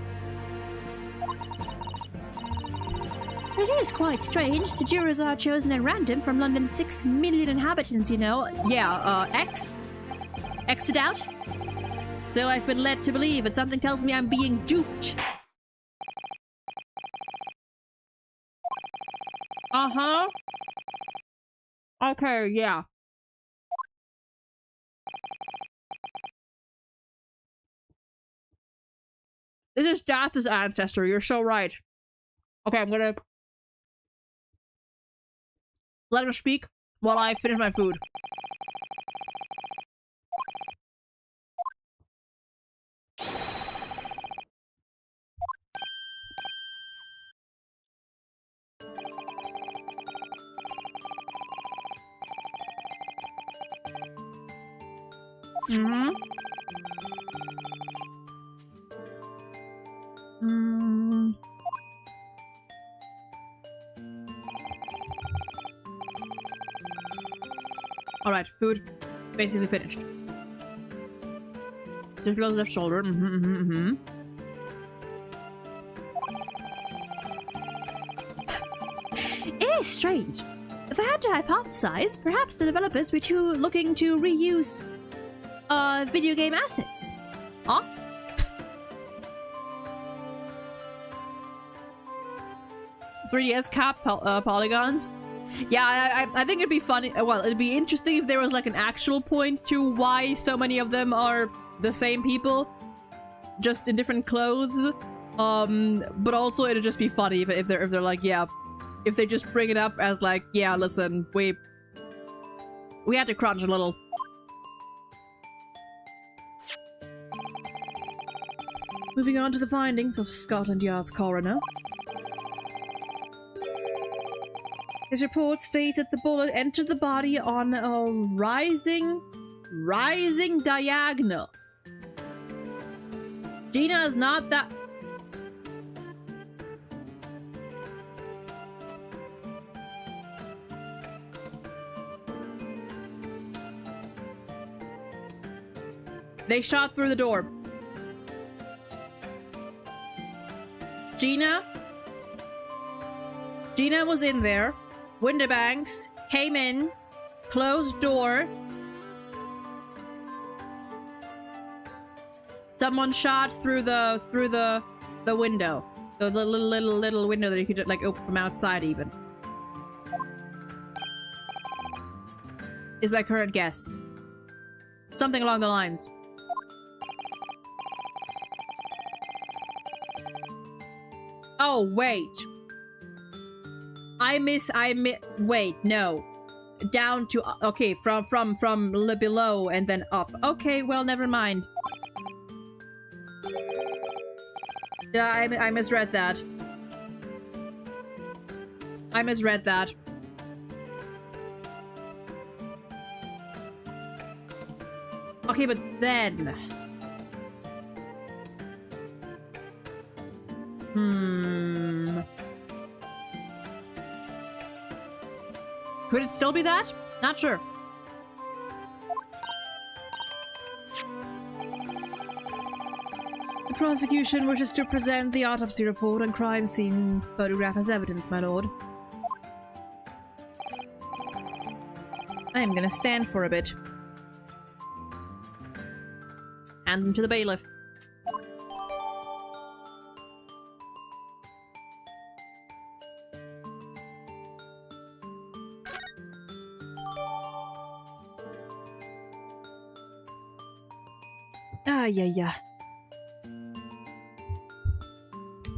It is quite strange. The jurors are chosen at random from London's 6 million inhabitants, you know. Yeah, X'd out? So I've been led to believe, but something tells me I'm being duped. Uh-huh. Okay, yeah. This is Datz's ancestor, you're so right. Okay, I'm gonna... let him speak while I finish my food. Mm-hmm. Alright, food basically finished. Just below the left shoulder. It is strange. If I had to hypothesize, perhaps the developers were looking to reuse video game assets. Huh? .3DS cap polygons. Yeah, I think it'd be funny. Well, it'd be interesting if there was like an actual point to why so many of them are the same people, just in different clothes. But also it'd just be funny if they're like, yeah, if they just bring it up as like, yeah, listen, we had to crunch a little. Moving on to the findings of Scotland Yard's coroner. His report states that the bullet entered the body on a rising diagonal. Gina is not that... They shot through the door. Gina was in there. Winterbanks came in, closed door. Someone shot through the window. The little window that you could like open from outside even. Is my current guess. Something along the lines. Oh, wait. Wait, no. Down to, okay, from below and then up. Okay, well, never mind. Yeah, I misread that. I misread that. Okay, but then... Could it still be that? Not sure. The prosecution wishes to present the autopsy report and crime scene photograph as evidence, my lord. I am gonna stand for a bit. Hand them to the bailiff. Ah, yeah.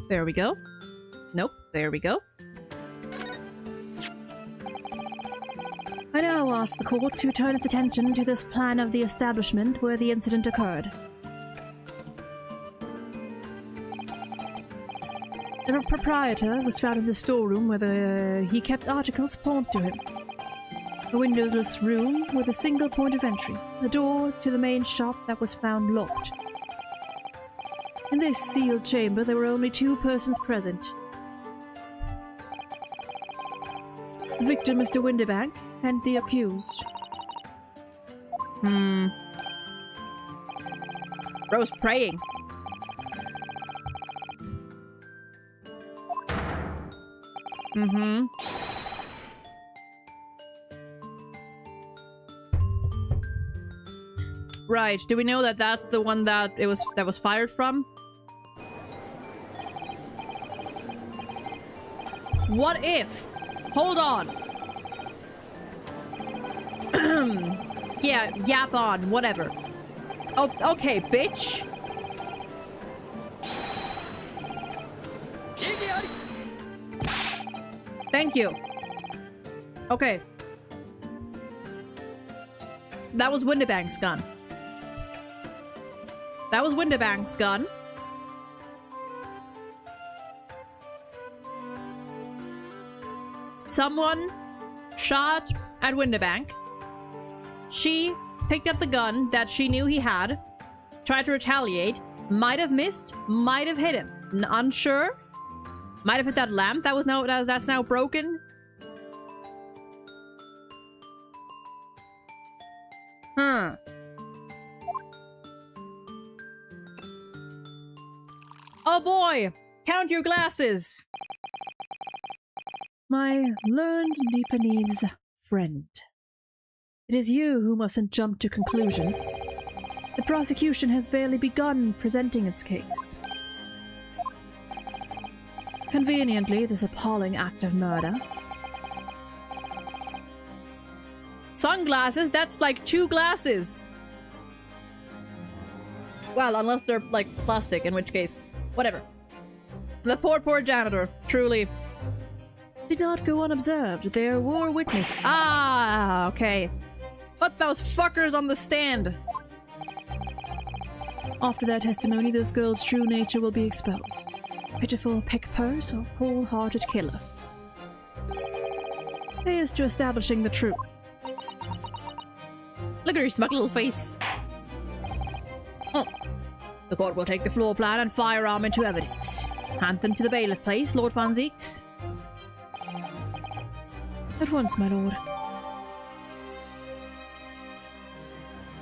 There we go. Nope, there we go. I now ask the court to turn its attention to this plan of the establishment where the incident occurred. The proprietor was found in the storeroom where he kept articles pawned to him. A windowless room with a single point of entry, the door to the main shop that was found locked. In this sealed chamber, there were only 2 persons present. The victim, Mr. Winterbank, and the accused. Bro's praying. Right. Do we know that that's the one that was fired from? What if? Hold on. Yeah, yap on, whatever. Oh, okay, bitch. Thank you. Okay. That was Winterbank's gun. That was Winterbank's gun. Someone shot at Winterbank. She picked up the gun that she knew he had, tried to retaliate, might have missed, might have hit him. Unsure. Might have hit that lamp that's now broken. Huh. Oh boy! Count your glasses! My learned Nipponese friend. It is you who mustn't jump to conclusions. The prosecution has barely begun presenting its case. Conveniently, this appalling act of murder. Sunglasses? That's like 2 glasses! Well, unless they're like plastic, in which case, whatever. The poor janitor, truly. Did not go unobserved. There were witness. Ah, okay. Put those fuckers on the stand! After their testimony, this girl's true nature will be exposed. Pitiful pick-purse or whole-hearted killer. Here's to establishing the truth. Look at her smug little face. Oh. The court will take the floor plan and firearm into evidence. Hand them to the bailiff, please, Lord Van Zeeks. At once, my lord.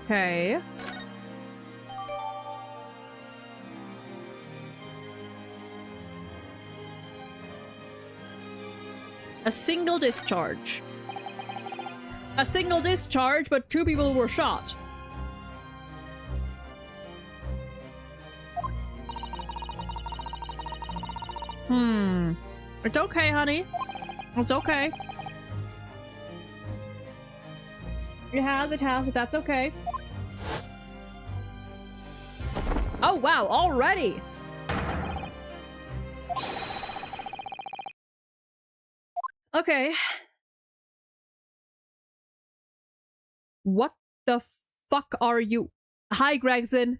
Okay. A single discharge. A single discharge, but 2 people were shot. It's okay, honey. It's okay. It has, but that's okay. Oh, wow, already! Okay. What the fuck are you? Hi, Gregson.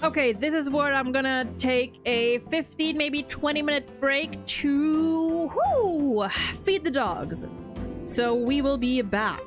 Okay, this is where I'm gonna take a 15, maybe 20-minute break to feed the dogs. So we will be back.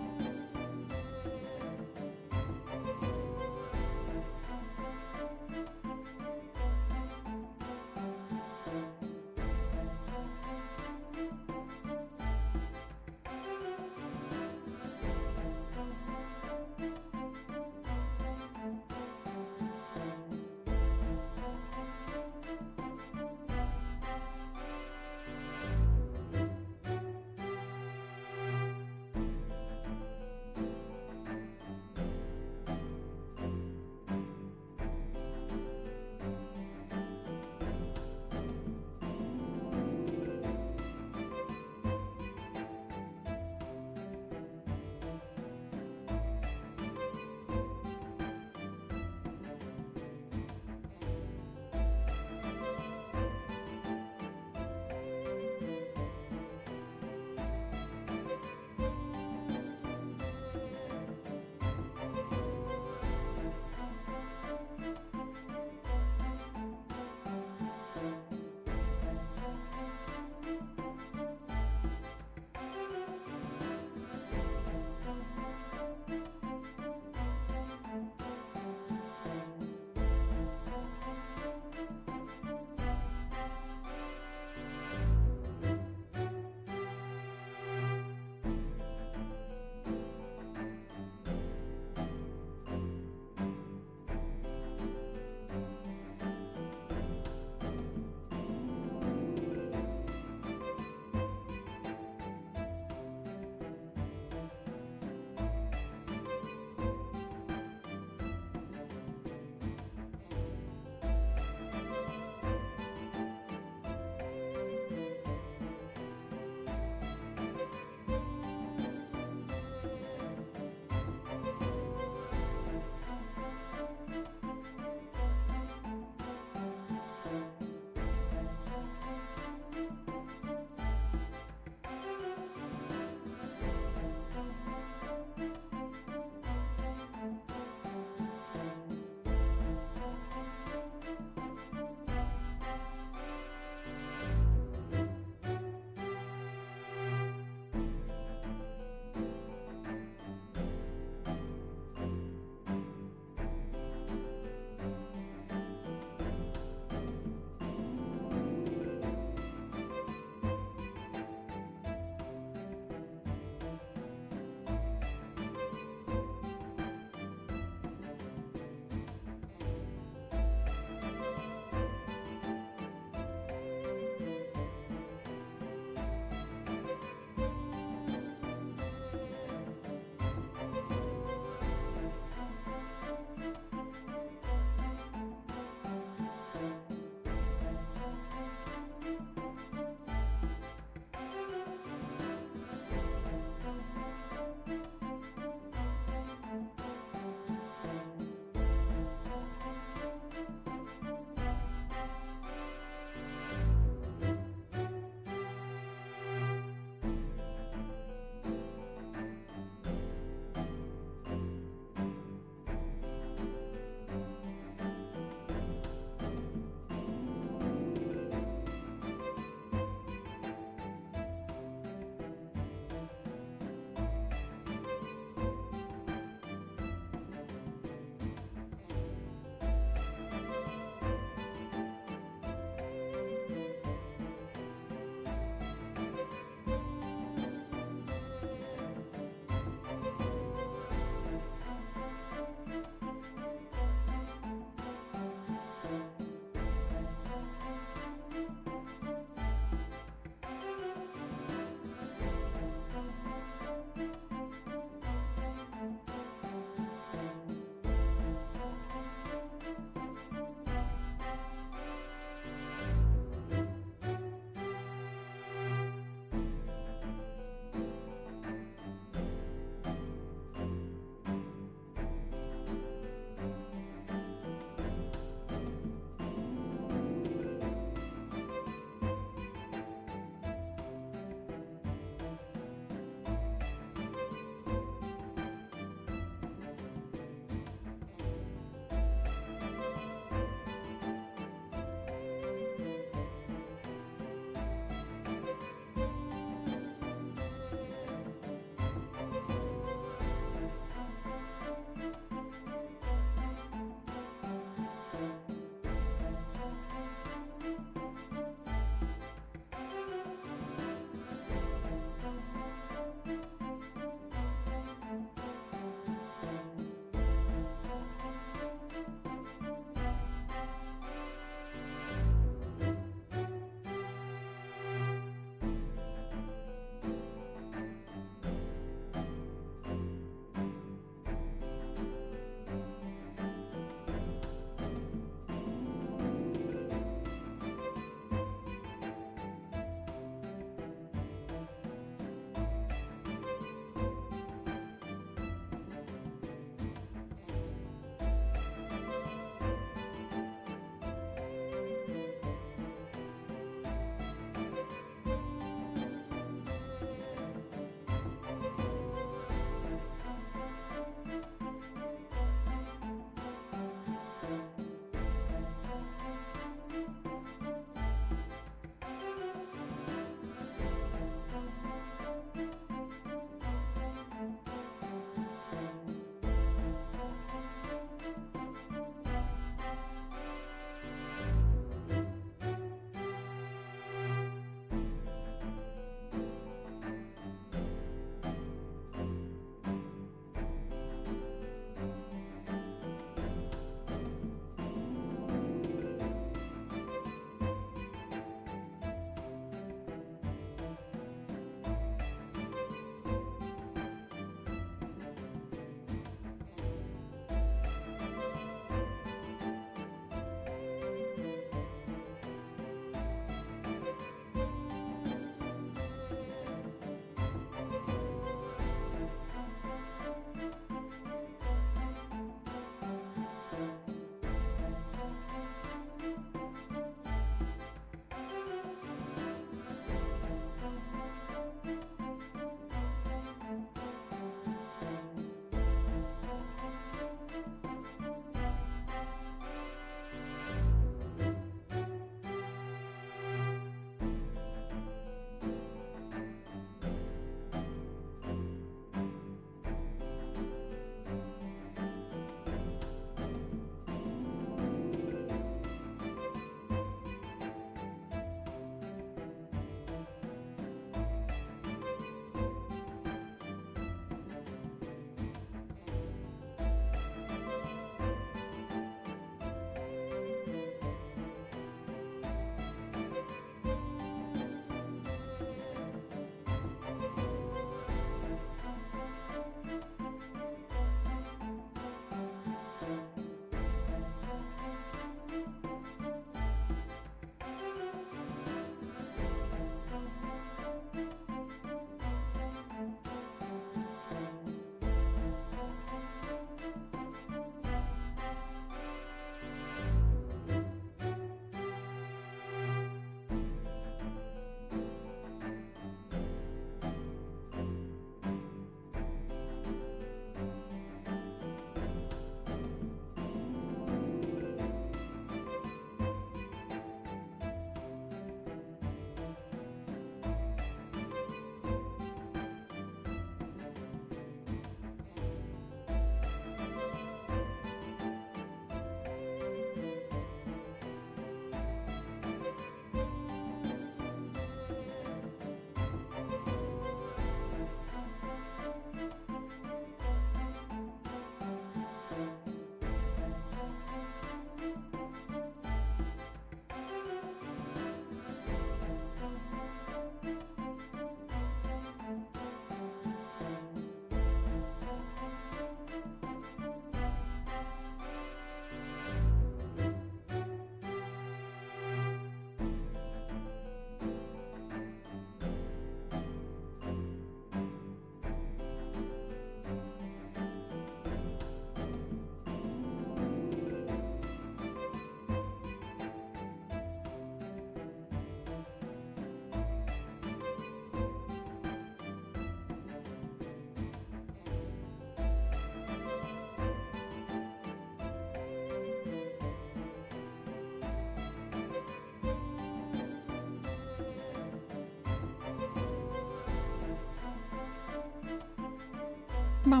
We're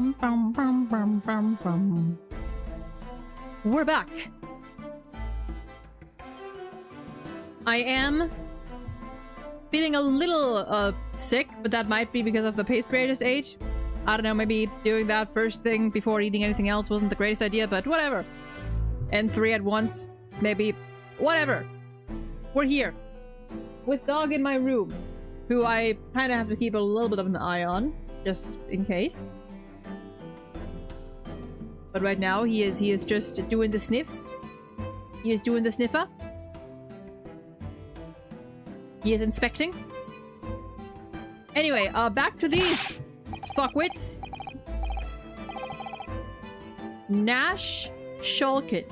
back. I am feeling a little sick, but that might be because of the pastry I just ate. I don't know, maybe doing that first thing before eating anything else wasn't the greatest idea, but whatever. And 3 at once, maybe. Whatever. We're here. With Dog in my room, who I kind of have to keep a little bit of an eye on, just in case. But right now, he is just doing the sniffs. He is doing the sniffer. He is inspecting. Anyway, back to these fuckwits. Nash Shulkin.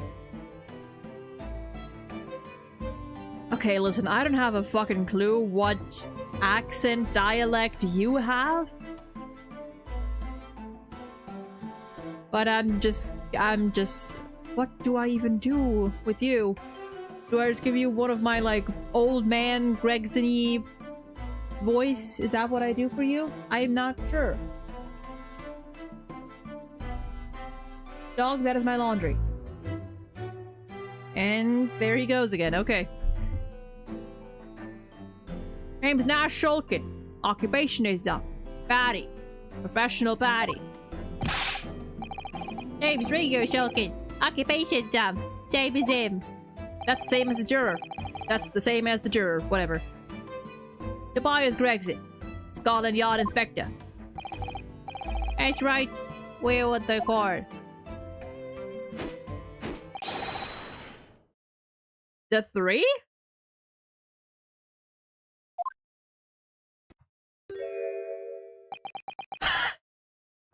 Okay, listen, I don't have a fucking clue what accent, dialect you have. But I'm just, what do I even do with you? Do I just give you one of my, like, old man Gregson-y voice? Is that what I do for you? I'm not sure. Dog, that is my laundry. And there he goes again, okay. Name's Nash Shulkin. Occupation is baddie. Professional baddie. Name's Ringo Shulkin. Occupation's same as him. That's the same as the juror. That's the same as the juror. Whatever. Tobias Gregson. Scotland Yard Inspector. That's right. We're with the court. The 3?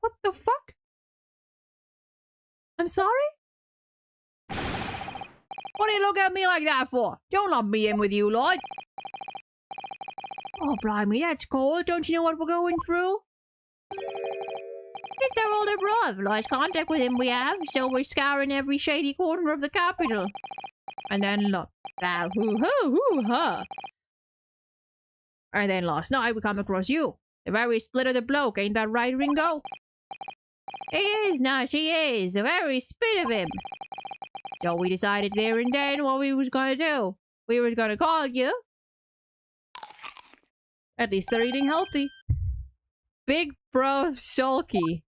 What the fuck? I'm sorry? What do you look at me like that for? Don't lump me in with you, Lord. Oh, blimey, that's cold. Don't you know what we're going through? It's our older brother. Lost contact with him we have, so we're scouring every shady corner of the capital. And then look. Hoo-ha. And then last night we come across you. The very split of the bloke, ain't that right, Ringo? He is, Nash, he is. The very spit of him. So we decided there and then what we was gonna do. We was gonna call you. At least they're eating healthy. Big bro sulky.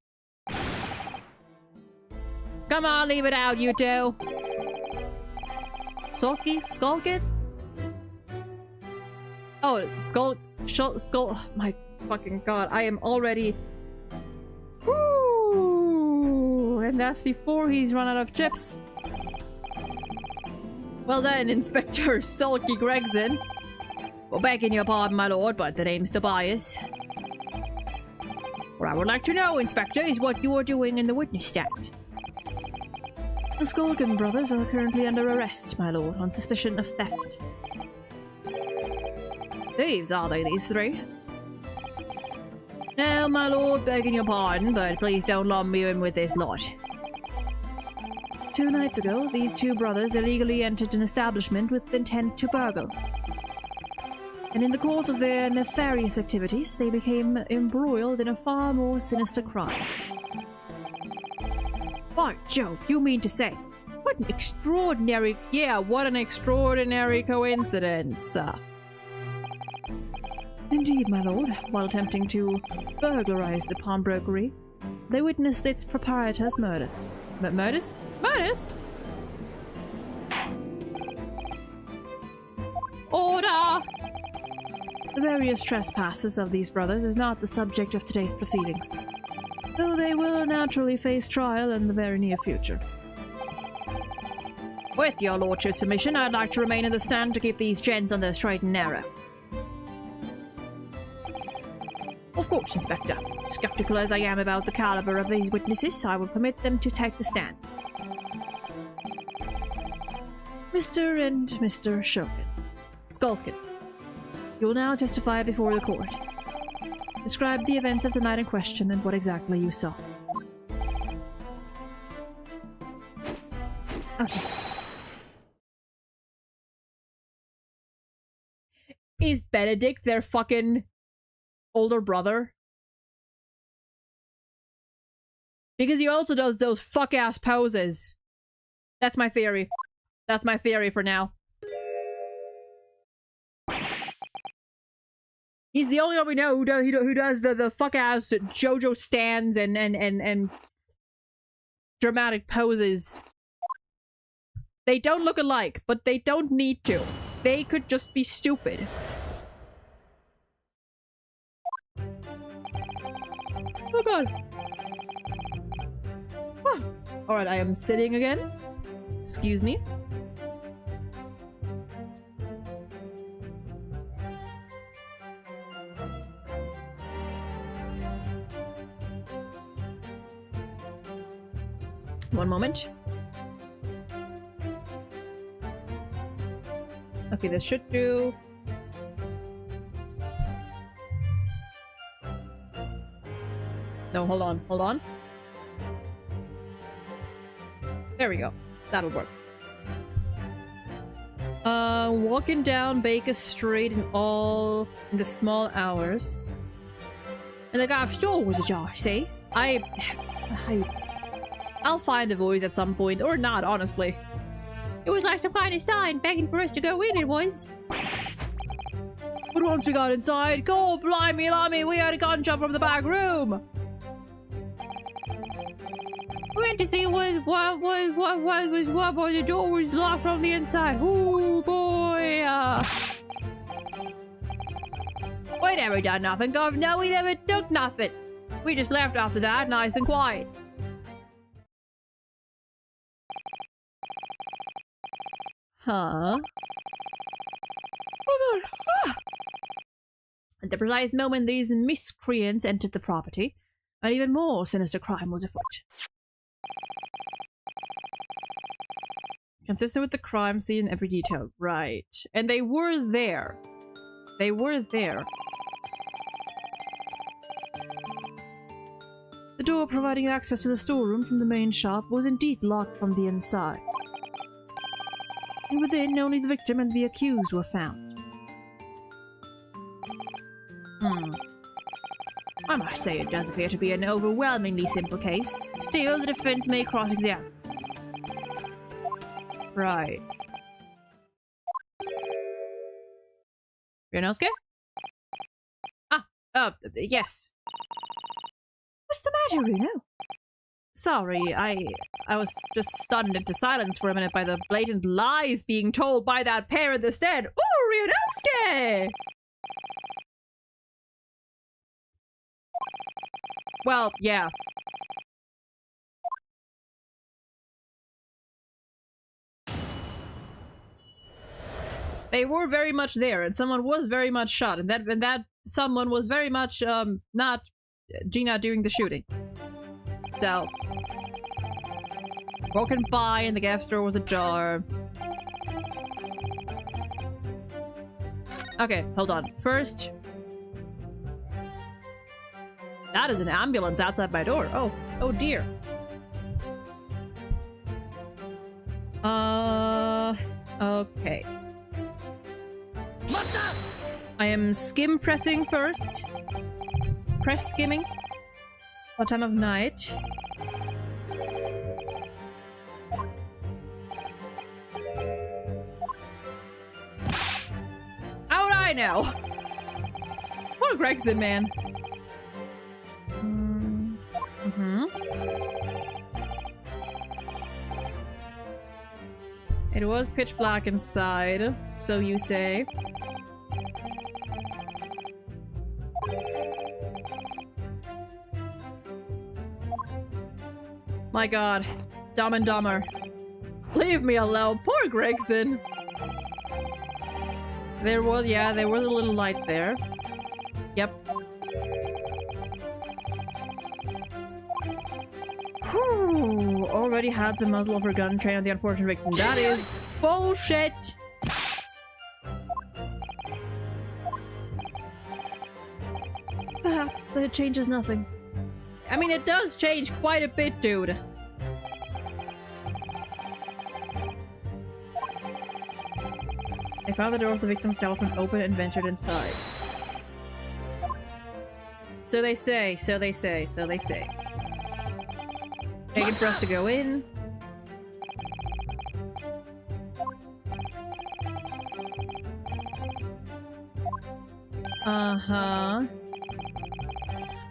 Come on, leave it out, you two. Sulky? Skulkin? Oh, skull. Oh, my fucking god. I am already. Whoo! And that's before he's run out of chips. Well then, Inspector Sulky Gregson. Well, begging your pardon, my lord, but the name's Tobias. What I would like to know, Inspector, is what you are doing in the witness stand. The Skulkin brothers are currently under arrest, my lord, on suspicion of theft. Thieves, are they, these 3? No, my lord, begging your pardon, but please don't lump me in with this lot. 2 nights ago, these 2 brothers illegally entered an establishment with intent to burgle. And in the course of their nefarious activities, they became embroiled in a far more sinister crime. By Jove, you mean to say, what an extraordinary... Yeah, what an extraordinary coincidence. Indeed, my lord. While attempting to burglarize the pawnbrokery, they witnessed its proprietor's murders. Murders? Murders? Order! The various trespasses of these brothers is not the subject of today's proceedings, though they will naturally face trial in the very near future. With your lordship's permission, I'd like to remain in the stand to keep these gents on the straight and narrow. Of course, Inspector. Skeptical as I am about the caliber of these witnesses, I will permit them to take the stand. Mr. and Mr. Shulkin. Skulkin. You will now testify before the court. Describe the events of the night in question and what exactly you saw. Okay. Is Benedict their fucking older brother? Because he also does those fuck-ass poses. That's my theory. That's my theory for now. He's the only one we know who does the fuck-ass JoJo stands and dramatic poses. They don't look alike, but they don't need to. They could just be stupid. Oh god. Ah. Alright, I am sitting again. Excuse me. One moment. Okay, this should do. No, hold on, hold on. There we go. That'll work. Walking down Baker Street in the small hours. And the garage door was ajar, see? I'll find a voice at some point, or not, honestly. It was like some kind of sign begging for us to go in, it was. But once we got inside, God blimey, we had a gunshot from the back room. We went to see what the door was locked from the inside. Oh boy. We never done nothing, Gov. No, we never took nothing. We just left after that, nice and quiet. Huh? Oh god. Ah. At the precise moment these miscreants entered the property, an even more sinister crime was afoot. Consistent with the crime scene in every detail. Right. And they were there. They were there. The door providing access to the storeroom from the main shop was indeed locked from the inside. And within, only the victim and the accused were found. I must say it does appear to be an overwhelmingly simple case. Still, the defense may cross-examine. Right. Ryunosuke? Yes. What's the matter, Ryuno? Sorry, I was just stunned into silence for a minute by the blatant lies being told by that pair in the stead. Ooh, Ryunosuke! Well, yeah. They were very much there, and someone was very much shot, and that someone was very much not Gina doing the shooting. So, walking by, and the gas door was ajar. Okay, hold on. First, that is an ambulance outside my door. Oh dear. Okay. I am skim pressing first. Press skimming. What time of night? How would I know? Poor Gregson, man. It was pitch black inside, so you say. My god. Dumb and Dumber. Leave me alone. Poor Gregson. There was a little light there. Yep. Whew. Already had the muzzle of her gun trained on the unfortunate victim. That is bullshit! Perhaps, but it changes nothing. I mean, it does change quite a bit, dude. They found the door of the victim's telephone open and ventured inside. So they say, so they say, so they say. Taken for us to go in. Uh-huh.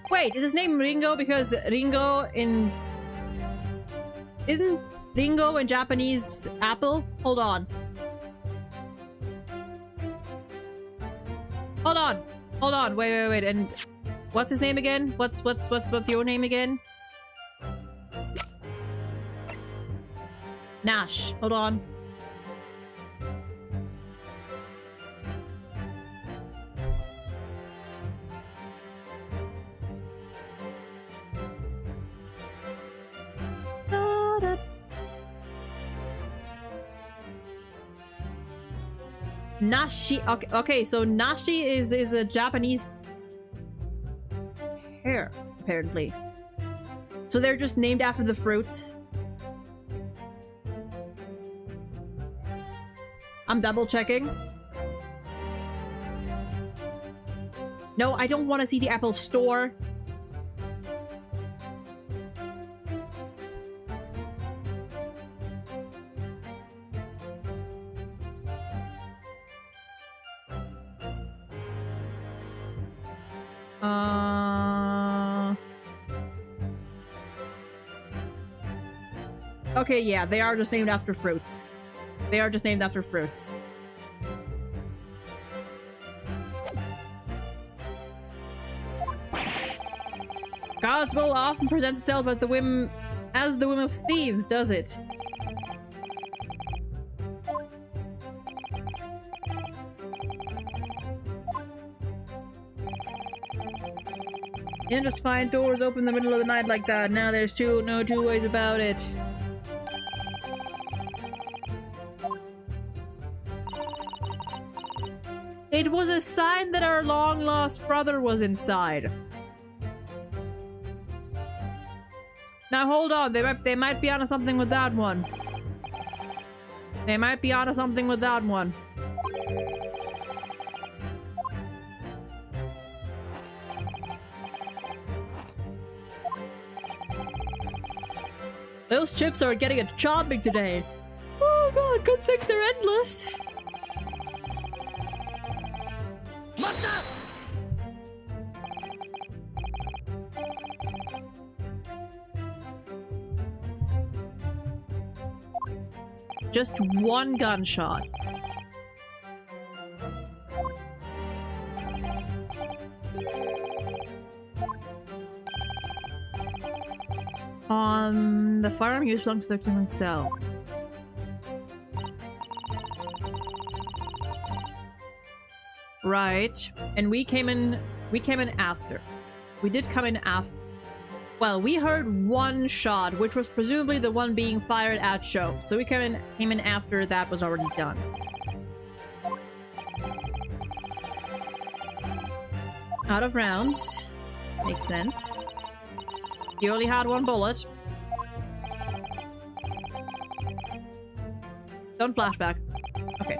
Wait, is his name Ringo? Because Ringo in... Isn't Ringo in Japanese apple? Hold on. Hold on. Hold on. Wait. And what's his name again? What's your name again? Nash. Hold on. Nashi. Okay, so Nashi is a Japanese pear, apparently. So they're just named after the fruits. I'm double checking. No, I don't want to see the Apple Store. Okay, yeah, they are just named after fruits. They are just named after fruits. God's will often presents itself at the whim as the whim of thieves, does it? You can't just find doors open in the middle of the night like that. Now there's no two ways about it. It was a sign that our long-lost brother was inside. Now hold on, they might be onto something with that one. They might be onto something with that one. Those chips are getting a chomping today. Oh god, good thing they're endless. Just one gunshot. On the firearm he was belonged to the victim himself. Right. And we came in after. We did come in after. Well, we heard one shot, which was presumably the one being fired at Show. So we came in after that was already done. Out of rounds. Makes sense. You only had one bullet. Don't flashback. Okay.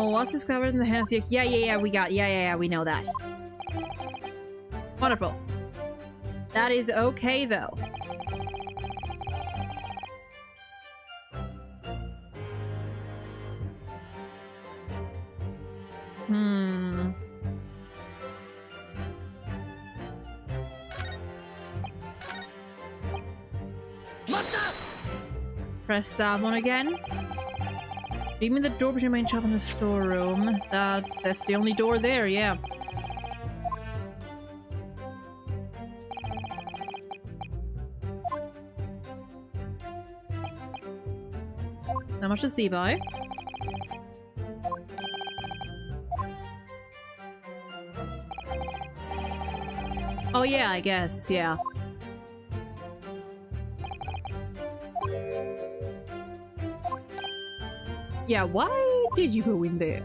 What's discovered in the hand of the... Yeah, we know that. Wonderful. That is okay, though. Press that one again. Leave me the door between my shop and the storeroom. That's the only door there, yeah. Not much to see by. Oh yeah, I guess, yeah. Yeah, why did you go in there?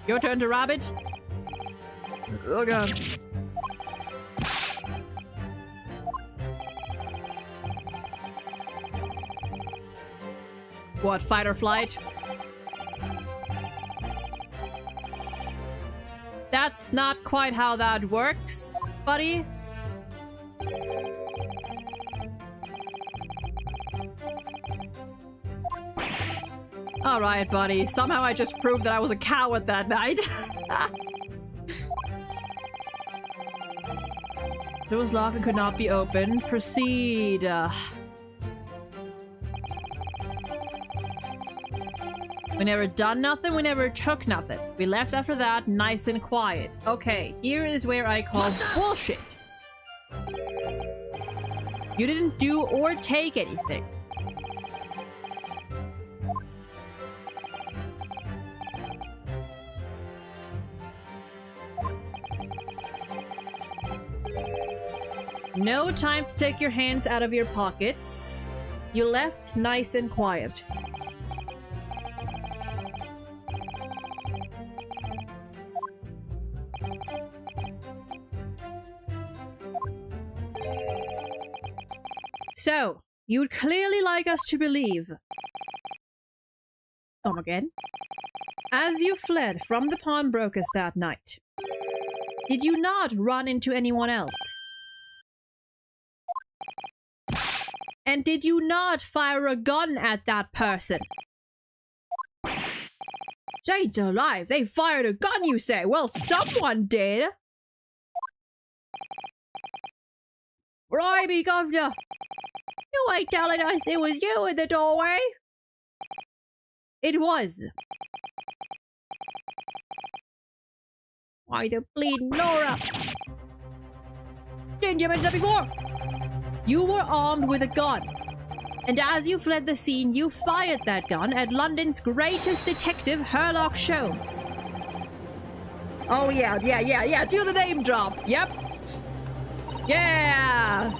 Your turn to rabbit. Oh god. What, fight or flight? That's not quite how that works, buddy. Alright, buddy. Somehow I just proved that I was a coward that night. It was locked and could not be opened. Proceed. We never done nothing, we never took nothing. We left after that, nice and quiet. Okay, here is where I call bullshit. You didn't do or take anything. No time to take your hands out of your pockets. You left nice and quiet. So, you'd clearly like us to believe. Come again. As you fled from the pawnbrokers that night, did you not run into anyone else? And did you not fire a gun at that person? Jade's alive. They fired a gun, you say? Well, someone did. Blimey, governor. You ain't telling us it was you in the doorway? It was. Why the bleeding Nora? Didn't you mention that before? You were armed with a gun. And as you fled the scene, you fired that gun at London's greatest detective, Sherlock Holmes. Oh yeah, do the name drop. Yep. Yeah!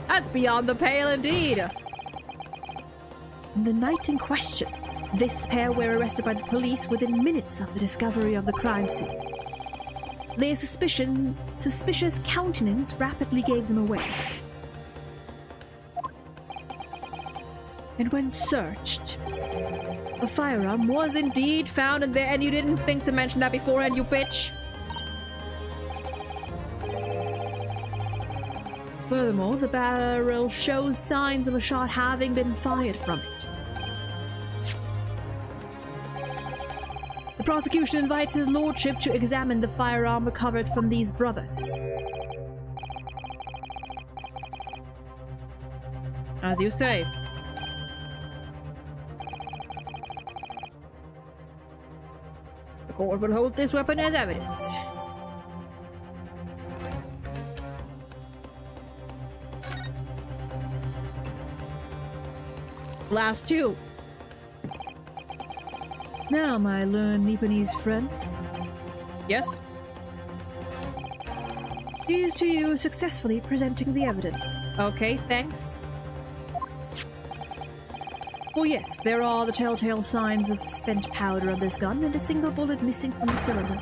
That's beyond the pale indeed. The night in question, this pair were arrested by the police within minutes of the discovery of the crime scene. Their suspicious countenance rapidly gave them away. And when searched, a firearm was indeed found in there, and you didn't think to mention that beforehand, you bitch. Furthermore, the barrel shows signs of a shot having been fired from it. The prosecution invites his lordship to examine the firearm recovered from these brothers. As you say. The court will hold this weapon as evidence. Last two. Now, my learned Nipponese friend. Yes? Here's to you successfully presenting the evidence. Okay, thanks. For yes, there are the telltale signs of spent powder on this gun and a single bullet missing from the cylinder.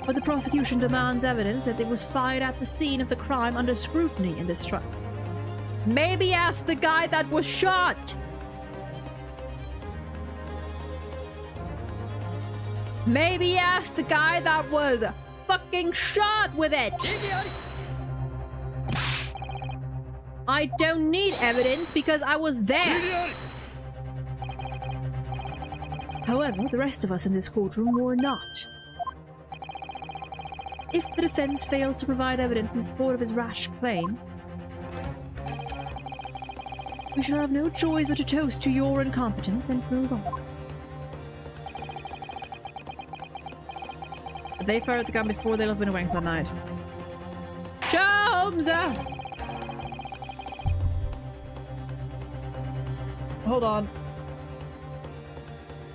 But the prosecution demands evidence that it was fired at the scene of the crime under scrutiny in this truck. Maybe ask the guy that was shot! Maybe ask the guy that was fucking shot with it! I don't need evidence because I was there! However, the rest of us in this courtroom were not. If the defense fails to provide evidence in support of his rash claim, we shall have no choice but to toast to your incompetence and move on. They fired the gun before they left Winter Wings that night. Holmes! Hold on.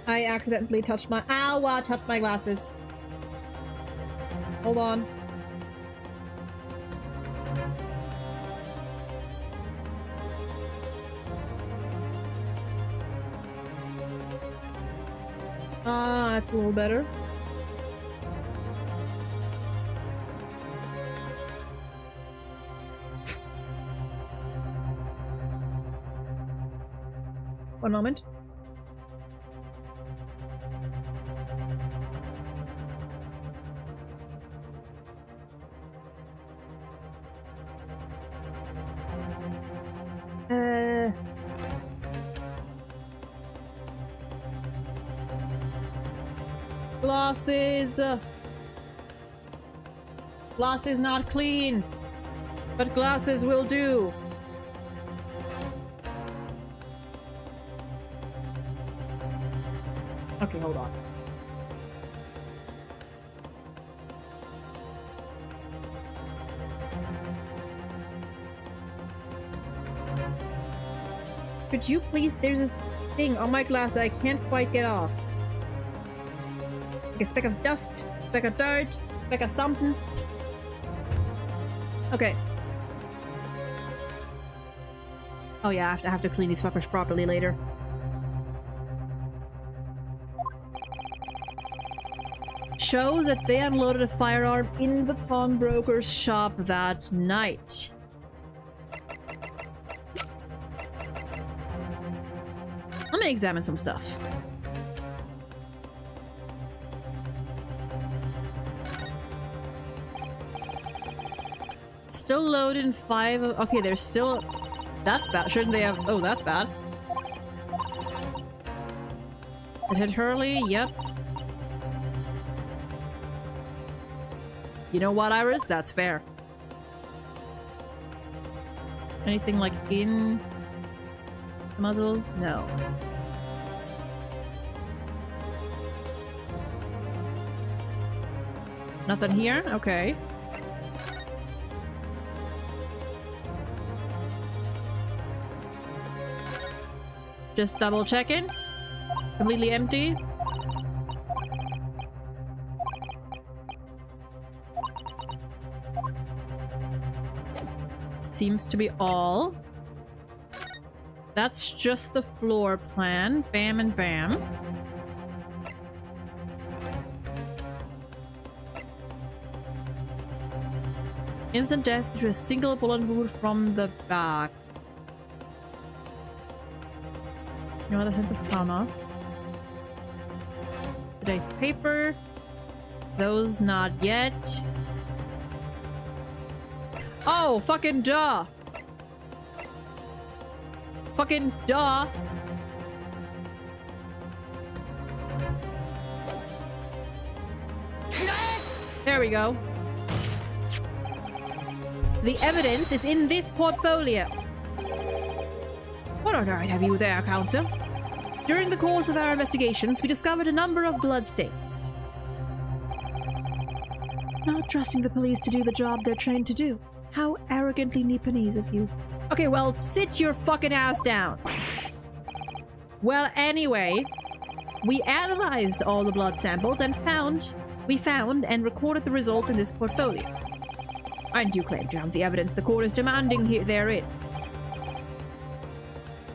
I accidentally touched my— Ow! I touched my glasses. Hold on. That's a little better. One moment. Glasses! Glass is not clean, but glasses will do. Okay, hold on. Could you please? There's a thing on my glass that I can't quite get off. Like a speck of dust, speck of dirt, speck of something. Okay. Oh yeah, I have to clean these fuckers properly later. Shows that they unloaded a firearm in the pawnbroker's shop that night. Let me examine some stuff. Still loaded in 5 of... Okay, they're still... That's bad. Shouldn't they have... Oh, that's bad. It hit Hurley. Yep. You know what, Iris? That's fair. Anything like in... the muzzle? No. Nothing here? Okay. Just double checking. Completely empty. Seems to be all. That's just the floor plan. Bam and bam. Instant death to a single bullet wound from the back. No other hints of trauma. Today's paper. Those not yet. Oh, fucking duh! Fucking duh! There we go. The evidence is in this portfolio. What on earth have you there, Counter? During the course of our investigations, we discovered a number of bloodstains. Not trusting the police to do the job they're trained to do. How arrogantly Nipponese of you. Okay, well, sit your fucking ass down. Well, anyway, we analyzed all the blood samples and we found and recorded the results in this portfolio. And you claim to have the evidence the court is demanding therein.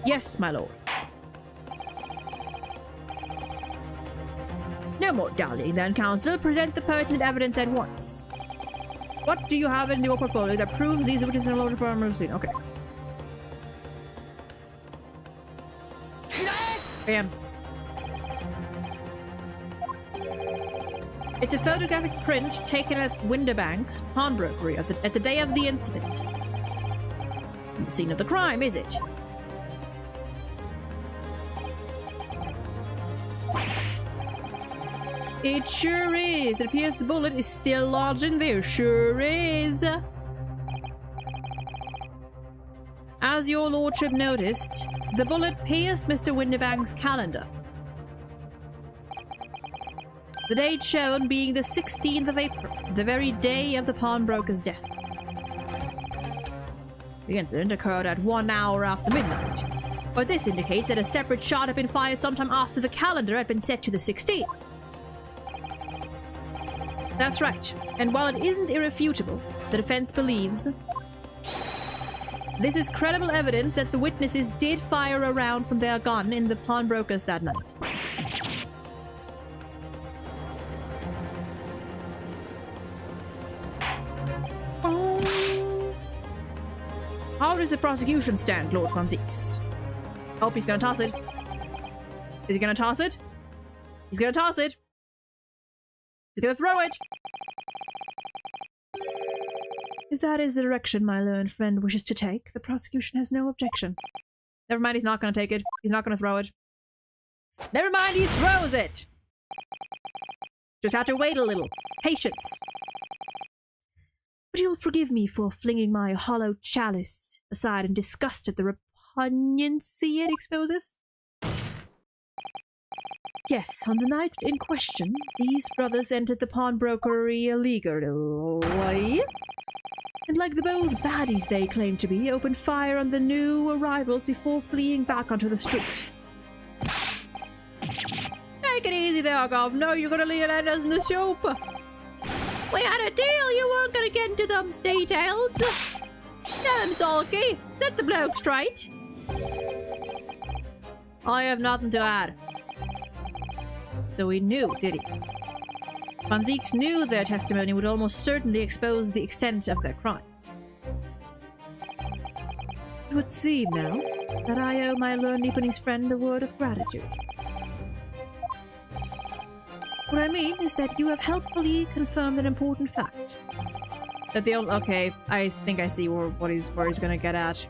Yes, my lord. No more dallying then, counsel. Present the pertinent evidence at once. What do you have in your portfolio that proves these witnesses are loaded for a murder scene? Okay. Bam. It's a photographic print taken at Winterbank's pawnbrokery at the day of the incident. The scene of the crime, is it? It sure is. It appears the bullet is still lodged in there. Sure is. As your lordship noticed, the bullet pierced Mr. Winterbank's calendar. The date shown being the 16th of April, the very day of the pawnbroker's death. The incident occurred at 1 hour after midnight, but this indicates that a separate shot had been fired sometime after the calendar had been set to the 16th. That's right, and while it isn't irrefutable, the defense believes this is credible evidence that the witnesses did fire a round from their gun in the pawnbrokers that night. How does the prosecution stand, Lord Franzix? Oh, he's gonna toss it. Is he gonna toss it? He's gonna toss it. He's gonna throw it. If that is the direction my learned friend wishes to take, the prosecution has no objection. Never mind, he's not gonna take it. He's not gonna throw it. Never mind, he throws it! Just have to wait a little. Patience. But you'll forgive me for flinging my hollow chalice aside in disgust at the repugnancy it exposes? Yes, on the night in question, these brothers entered the pawnbrokery illegally, and like the bold baddies they claim to be, opened fire on the new arrivals before fleeing back onto the street. Take it easy there, Governor. You're gonna land us in the soup. We had a deal. You weren't gonna get into the details. Tell him, Sulky. Set the bloke straight. I have nothing to add. So he knew, did he? Van Zieks knew their testimony would almost certainly expose the extent of their crimes. It would seem now that I owe my learned Nipponese friend a word of gratitude. What I mean is that you have helpfully confirmed an important fact. That the old— okay, I think I see where he's gonna get at.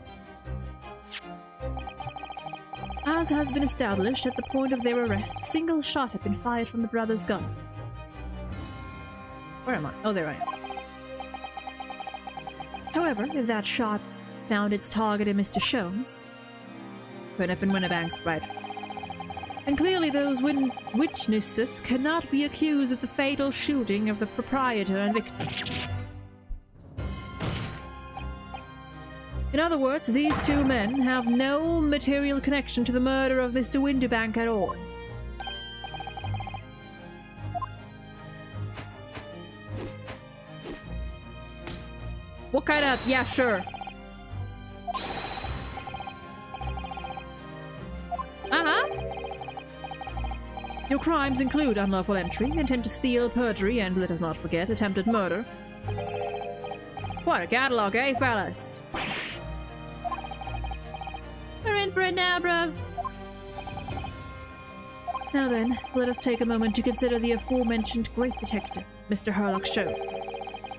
As has been established, at the point of their arrest, a single shot had been fired from the brothers' gun. Where am I? Oh, there I am. However, if that shot found its target in Mr. Sholmes, Put up in Winnebank's, right. and clearly those witnesses cannot be accused of the fatal shooting of the proprietor and victim. In other words, these two men have no material connection to the murder of Mr. Winterbank at all. What kind of— yeah, sure. Your crimes include unlawful entry, intent to steal, perjury, and, let us not forget, attempted murder. What a catalog, eh, fellas? We're in for it now, bruv. Now then, let us take a moment to consider the aforementioned great detective, Mr. Herlock Sholmes.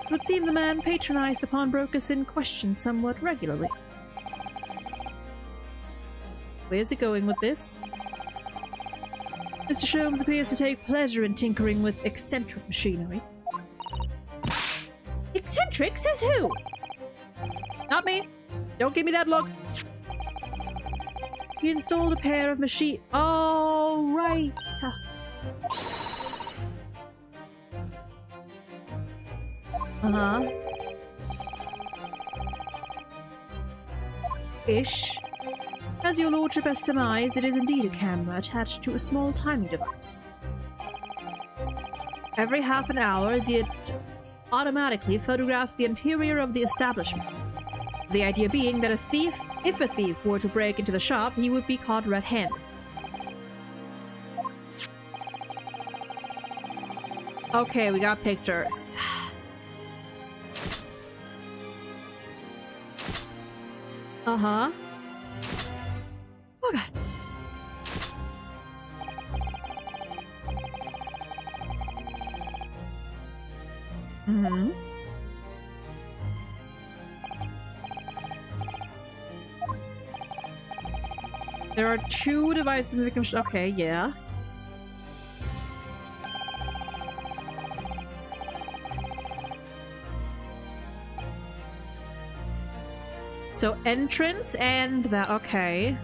It would seem the man patronized the pawnbrokers in question somewhat regularly. Where's he going with this? Mr. Sholmes appears to take pleasure in tinkering with eccentric machinery. Eccentric? Says who? Not me. Don't give me that look. He installed a pair of machine— oh, right. Ish. As your lordship has surmised, it is indeed a camera attached to a small timing device. Every half an hour, it automatically photographs the interior of the establishment. The idea being that if a thief were to break into the shop, he would be caught red-handed. Okay, we got pictures. Oh god. There are two devices in the victim's— okay, yeah. So entrance and that— okay.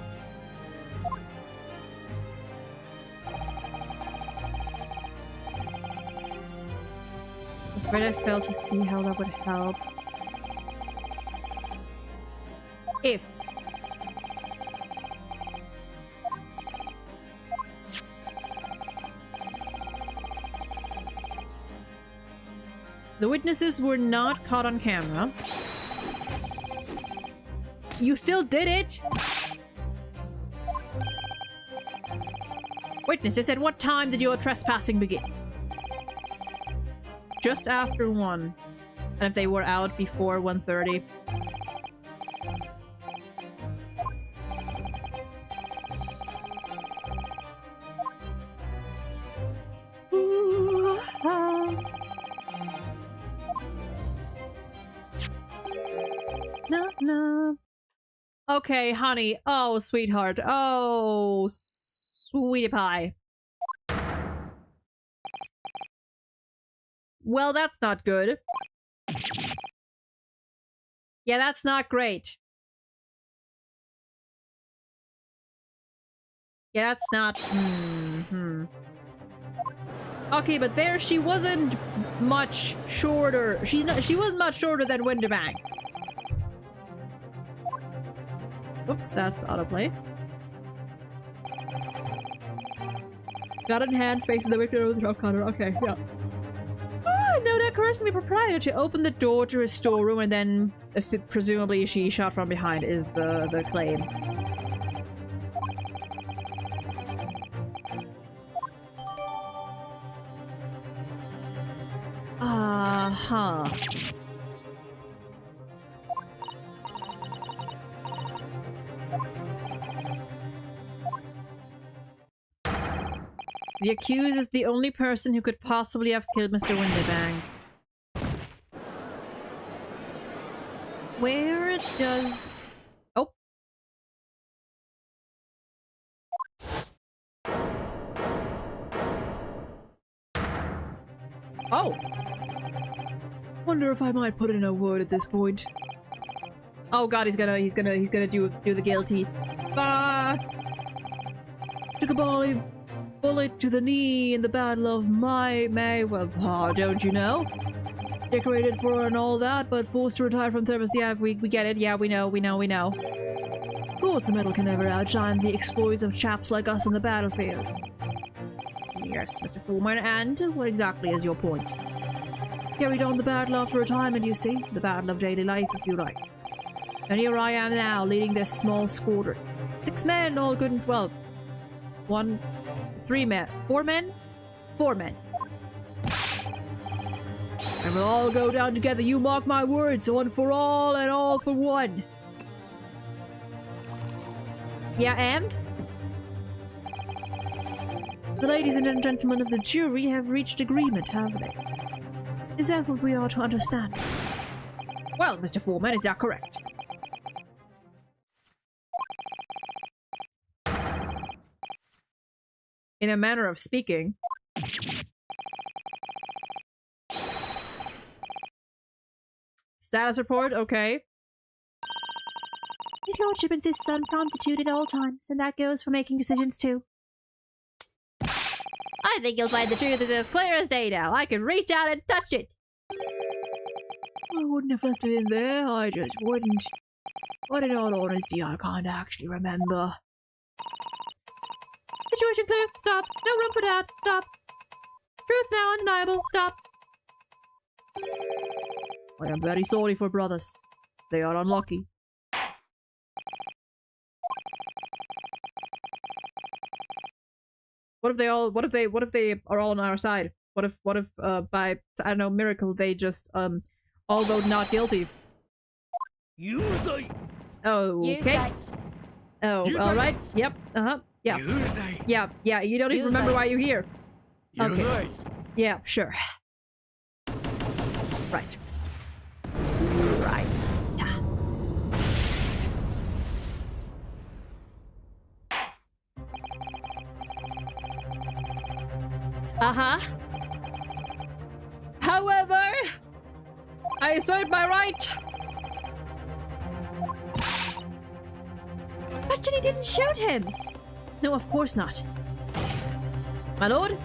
I'm afraid I failed to see how that would help. If the witnesses were not caught on camera. You still did it! Witnesses, at what time did your trespassing begin? Just after 1. And if they were out before 1:30. No. Okay, honey. Oh, sweetheart. Oh, sweetie pie. Well, that's not good. Yeah, that's not great. Yeah, that's not... Okay, but there she wasn't much shorter. She wasn't much shorter than Winterbank. Oops, that's autoplay. Got it in hand, facing the victim of the drop counter. Okay, yeah. Oh, no, that coercing the proprietor to open the door to his storeroom and then presumably she shot from behind is the claim. Uh-huh. The accused is the only person who could possibly have killed Mr. Winterbank. Where does... Oh. Oh. Wonder if I might put in a word at this point. Oh god, he's gonna do the guilty. Took a bullet to the knee in the Battle of May. Well, don't you know? Decorated for and all that, but forced to retire from service. Yeah, we get it. Yeah, we know. Of course, the medal can never outshine the exploits of chaps like us on the battlefield. Yes, Mr. Foreman, and what exactly is your point? Carried on the battle after retirement, you see. The battle of daily life, if you like. And here I am now, leading this small squadron. 6 men, all good and 12. 3 men. 4 men? 4 men. And we'll all go down together, you mark my words. 1 for all and all for one. Yeah, and? The ladies and gentlemen of the jury have reached agreement, haven't they? Is that what we are to understand? Well, Mr. Foreman, is that correct? In a manner of speaking. Status report, okay. His lordship insists on promptitude at all times, and that goes for making decisions too. I think you'll find the truth is as clear as day now. I can reach out and touch it. I wouldn't have left it in there, I just wouldn't. But in all honesty, I can't actually remember. Situation clear. Stop. No room for doubt. Stop. Truth now undeniable. Stop. I am very sorry for brothers. They are unlucky. What if they are all on our side? What if by, I don't know, miracle they just all vote not guilty? Oh, okay. Oh, alright. Yep. Uh-huh. Yeah. Yeah, you don't even remember why you're here. Okay. Yeah, sure. Right. Right. Uh-huh. However, I assert my right. But Jenny didn't shoot him! No, of course not. My lord,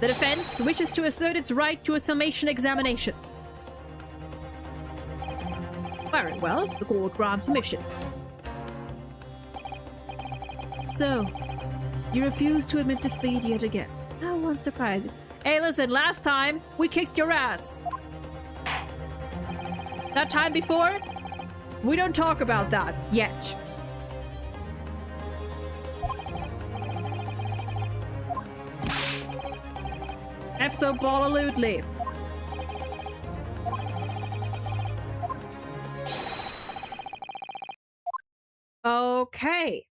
the defense wishes to assert its right to a summation examination. Very well, the court grants permission. So, you refuse to admit defeat yet again. How unsurprising. Hey, listen, last time, we kicked your ass. That time before, we don't talk about that yet. Absolutely. Okay.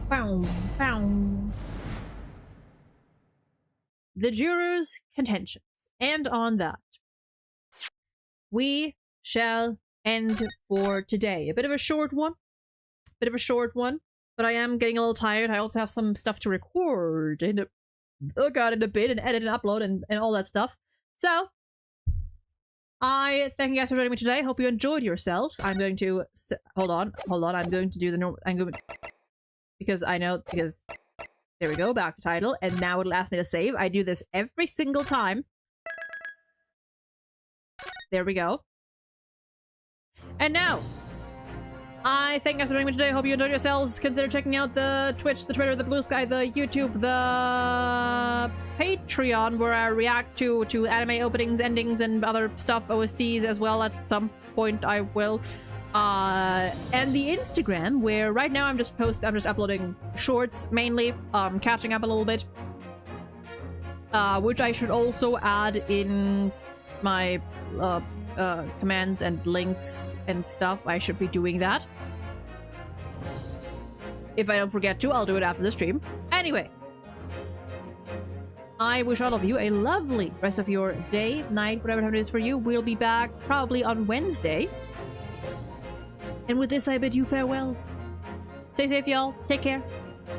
Bow, bow. The jurors' contentions. And on that, we shall end for today. A bit of a short one. But I am getting a little tired. I also have some stuff to record in look at it a bit and edit and upload and all that stuff. So, I thank you guys for joining me today. Hope you enjoyed yourselves. I'm going to... Hold on. I'm going to do the normal... Because there we go, back to title, and now it'll ask me to save. I do this every single time. There we go. And now, I thank you guys for joining me today. Hope you enjoyed yourselves. Consider checking out the Twitch, the Twitter, the Blue Sky, the YouTube, the Patreon, where I react to anime openings, endings, and other stuff, OSTs as well. At some point I will. And the Instagram, where right now I'm just uploading shorts mainly, catching up a little bit, which I should also add in my commands and links and stuff. I should be doing that. If I don't forget to, I'll do it after the stream. Anyway, I wish all of you a lovely rest of your day, night, whatever time it is for you. We'll be back probably on Wednesday. And with this, I bid you farewell. Stay safe, y'all. Take care.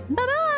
Bye-bye!